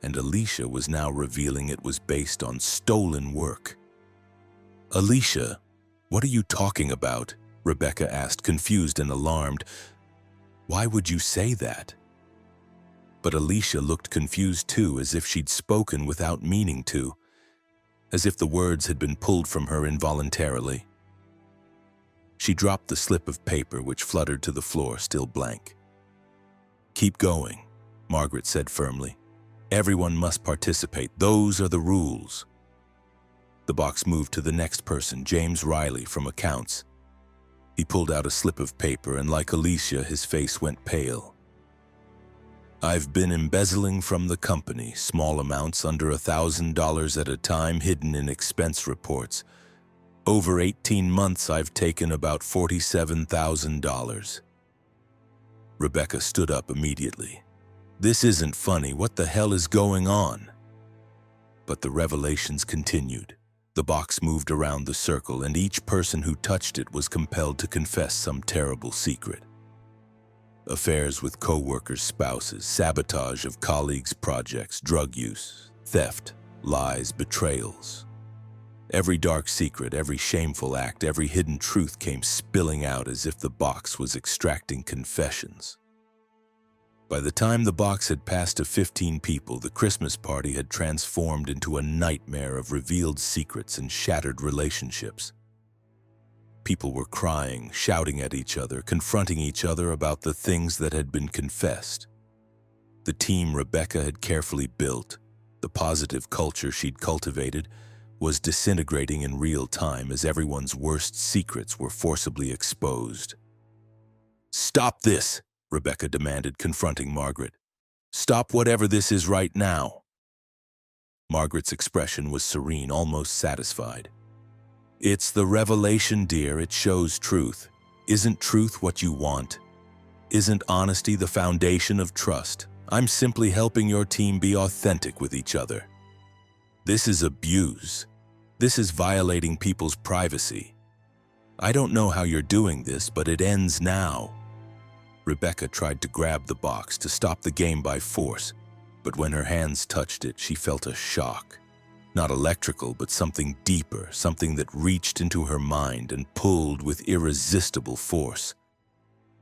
And Alicia was now revealing it was based on stolen work. Alicia, what are you talking about? Rebecca asked, confused and alarmed. Why would you say that? But Alicia looked confused too, as if she'd spoken without meaning to, as if the words had been pulled from her involuntarily. She dropped the slip of paper, which fluttered to the floor, still blank. Keep going, Margaret said firmly. Everyone must participate. Those are the rules. The box moved to the next person, James Riley from accounts. He pulled out a slip of paper, and like Alicia, his face went pale. I've been embezzling from the company, small amounts under $1,000 at a time, hidden in expense reports. Over 18 months, I've taken about $47,000. Rebecca stood up immediately. This isn't funny. What the hell is going on? But the revelations continued. The box moved around the circle, and each person who touched it was compelled to confess some terrible secret. Affairs with co-workers' spouses, sabotage of colleagues' projects, drug use, theft, lies, betrayals. Every dark secret, every shameful act, every hidden truth came spilling out as if the box was extracting confessions. By the time the box had passed to 15 people, the Christmas party had transformed into a nightmare of revealed secrets and shattered relationships. People were crying, shouting at each other, confronting each other about the things that had been confessed. The team Rebecca had carefully built, the positive culture she'd cultivated, was disintegrating in real time as everyone's worst secrets were forcibly exposed. Stop this! Rebecca demanded, confronting Margaret. Stop whatever this is right now. Margaret's expression was serene, almost satisfied. It's the revelation, dear. It shows truth. Isn't truth what you want? Isn't honesty the foundation of trust? I'm simply helping your team be authentic with each other. This is abuse. This is violating people's privacy. I don't know how you're doing this, but it ends now. Rebecca tried to grab the box to stop the game by force, but when her hands touched it, she felt a shock. Not electrical, but something deeper, something that reached into her mind and pulled with irresistible force.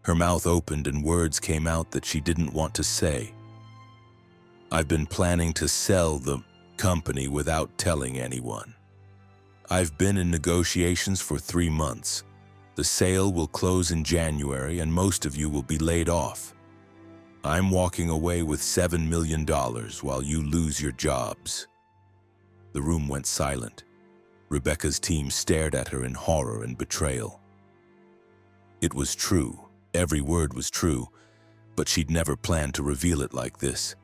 Her mouth opened and words came out that she didn't want to say. I've been planning to sell the company without telling anyone. I've been in negotiations for 3 months. The sale will close in January and most of you will be laid off. I'm walking away with $7 million while you lose your jobs. The room went silent. Rebecca's team stared at her in horror and betrayal. It was true. Every word was true, but she'd never planned to reveal it like this.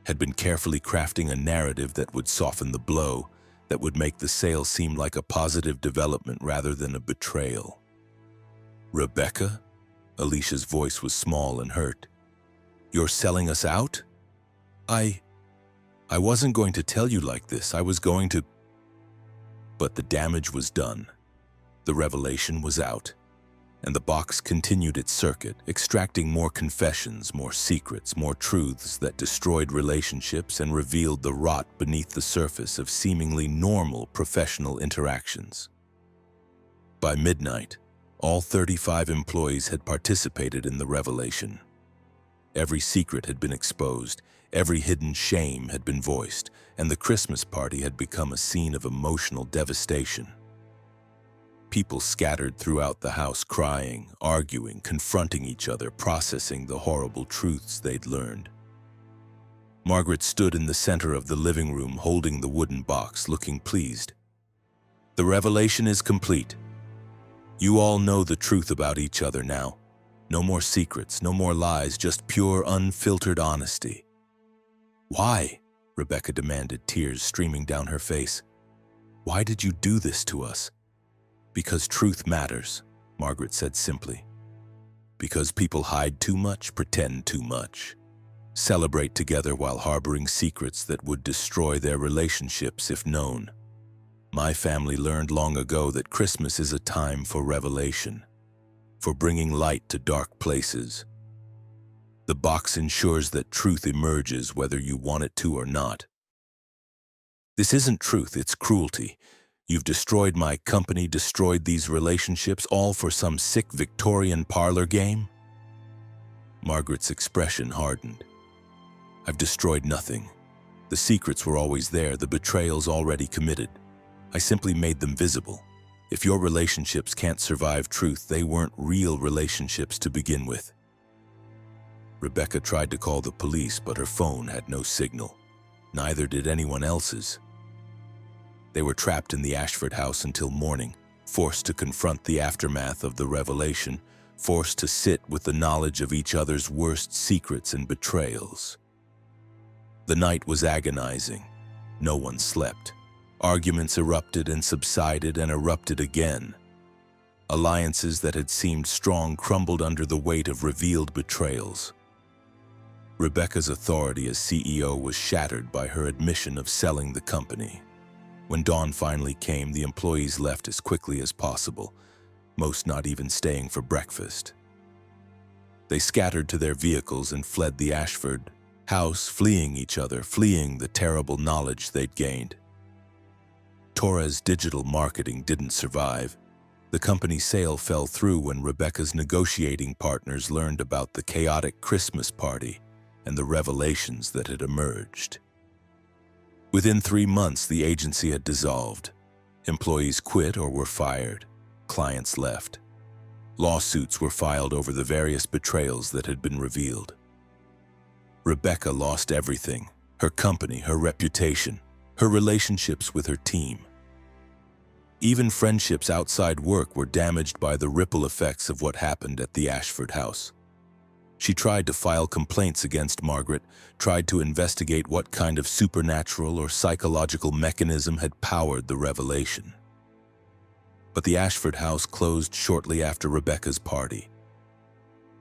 Had been carefully crafting a narrative that would soften the blow, that would make the sale seem like a positive development rather than a betrayal. Rebecca? Alicia's voice was small and hurt. You're selling us out? I wasn't going to tell you like this. I was going to... But the damage was done. The revelation was out. And the box continued its circuit, extracting more confessions, more secrets, more truths that destroyed relationships and revealed the rot beneath the surface of seemingly normal professional interactions. By midnight, all 35 employees had participated in the revelation. Every secret had been exposed, every hidden shame had been voiced, and the Christmas party had become a scene of emotional devastation. People scattered throughout the house crying, arguing, confronting each other, processing the horrible truths they'd learned. Margaret stood in the center of the living room holding the wooden box, looking pleased. "The revelation is complete. You all know the truth about each other now. No more secrets, no more lies, just pure, unfiltered honesty." "Why?" Rebecca demanded, tears streaming down her face. "Why did you do this to us?" "Because truth matters," Margaret said simply. "Because people hide too much, pretend too much, celebrate together while harboring secrets that would destroy their relationships if known. My family learned long ago that Christmas is a time for revelation, for bringing light to dark places. The box ensures that truth emerges whether you want it to or not. This isn't truth, it's cruelty. You've destroyed my company, destroyed these relationships, all for some sick Victorian parlor game?" Margaret's expression hardened. "I've destroyed nothing. The secrets were always there, the betrayals already committed. I simply made them visible. If your relationships can't survive truth, they weren't real relationships to begin with." Rebecca tried to call the police, but her phone had no signal. Neither did anyone else's. They were trapped in the Ashford house until morning, forced to confront the aftermath of the revelation, forced to sit with the knowledge of each other's worst secrets and betrayals. The night was agonizing. No one slept. Arguments erupted and subsided and erupted again. Alliances that had seemed strong crumbled under the weight of revealed betrayals. Rebecca's authority as CEO was shattered by her admission of selling the company. When dawn finally came, the employees left as quickly as possible, most not even staying for breakfast. They scattered to their vehicles and fled the Ashford house, fleeing each other, fleeing the terrible knowledge they'd gained. Torres' digital marketing didn't survive. The company's sale fell through when Rebecca's negotiating partners learned about the chaotic Christmas party and the revelations that had emerged. Within 3 months, the agency had dissolved. Employees quit or were fired. Clients left. Lawsuits were filed over the various betrayals that had been revealed. Rebecca lost everything: her company, her reputation, her relationships with her team. Even friendships outside work were damaged by the ripple effects of what happened at the Ashford house. She tried to file complaints against Margaret, tried to investigate what kind of supernatural or psychological mechanism had powered the revelation. But the Ashford house closed shortly after Rebecca's party.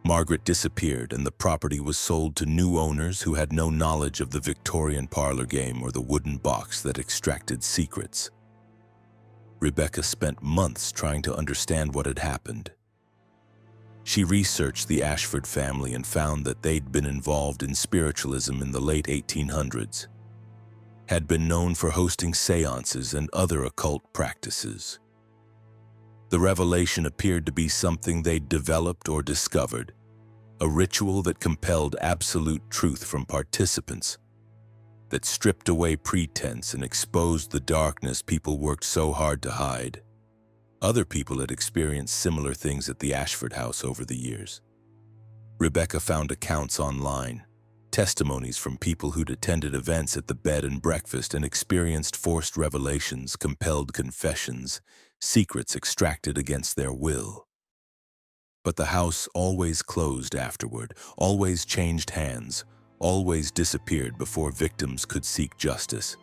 Margaret disappeared and the property was sold to new owners who had no knowledge of the Victorian parlor game or the wooden box that extracted secrets. Rebecca spent months trying to understand what had happened. She researched the Ashford family and found that they'd been involved in spiritualism in the late 1800s, had been known for hosting seances and other occult practices. The revelation appeared to be something they'd developed or discovered, a ritual that compelled absolute truth from participants, that stripped away pretense and exposed the darkness people worked so hard to hide. Other people had experienced similar things at the Ashford house over the years. Rebecca found accounts online, testimonies from people who'd attended events at the bed and breakfast and experienced forced revelations, compelled confessions, secrets extracted against their will. But the house always closed afterward, always changed hands, always disappeared before victims could seek justice.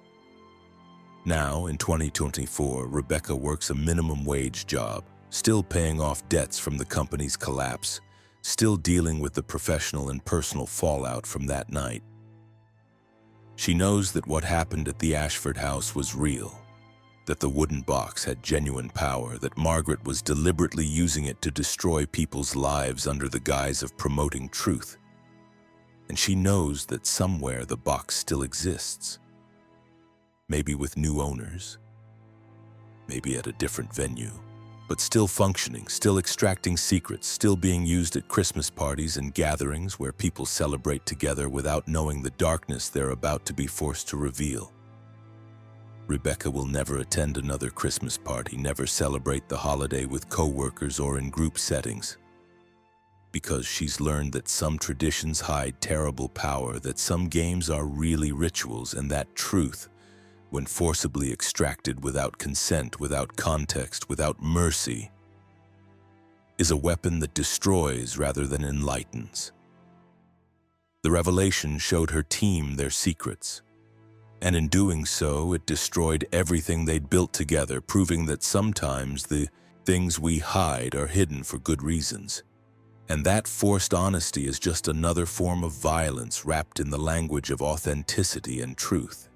Now, in 2024, Rebecca works a minimum wage job, still paying off debts from the company's collapse, still dealing with the professional and personal fallout from that night. She knows that what happened at the Ashford house was real, that the wooden box had genuine power, that Margaret was deliberately using it to destroy people's lives under the guise of promoting truth. And she knows that somewhere the box still exists. Maybe with new owners, maybe at a different venue. but still functioning, still extracting secrets, still being used at Christmas parties and gatherings where people celebrate together without knowing the darkness they're about to be forced to reveal. Rebecca will never attend another Christmas party, never celebrate the holiday with co-workers or in group settings, because she's learned that some traditions hide terrible power, that some games are really rituals, and that truth, when forcibly extracted without consent, without context, without mercy, is a weapon that destroys rather than enlightens. The revelation showed her team their secrets, and in doing so, it destroyed everything they'd built together, proving that sometimes the things we hide are hidden for good reasons. And that forced honesty is just another form of violence wrapped in the language of authenticity and truth.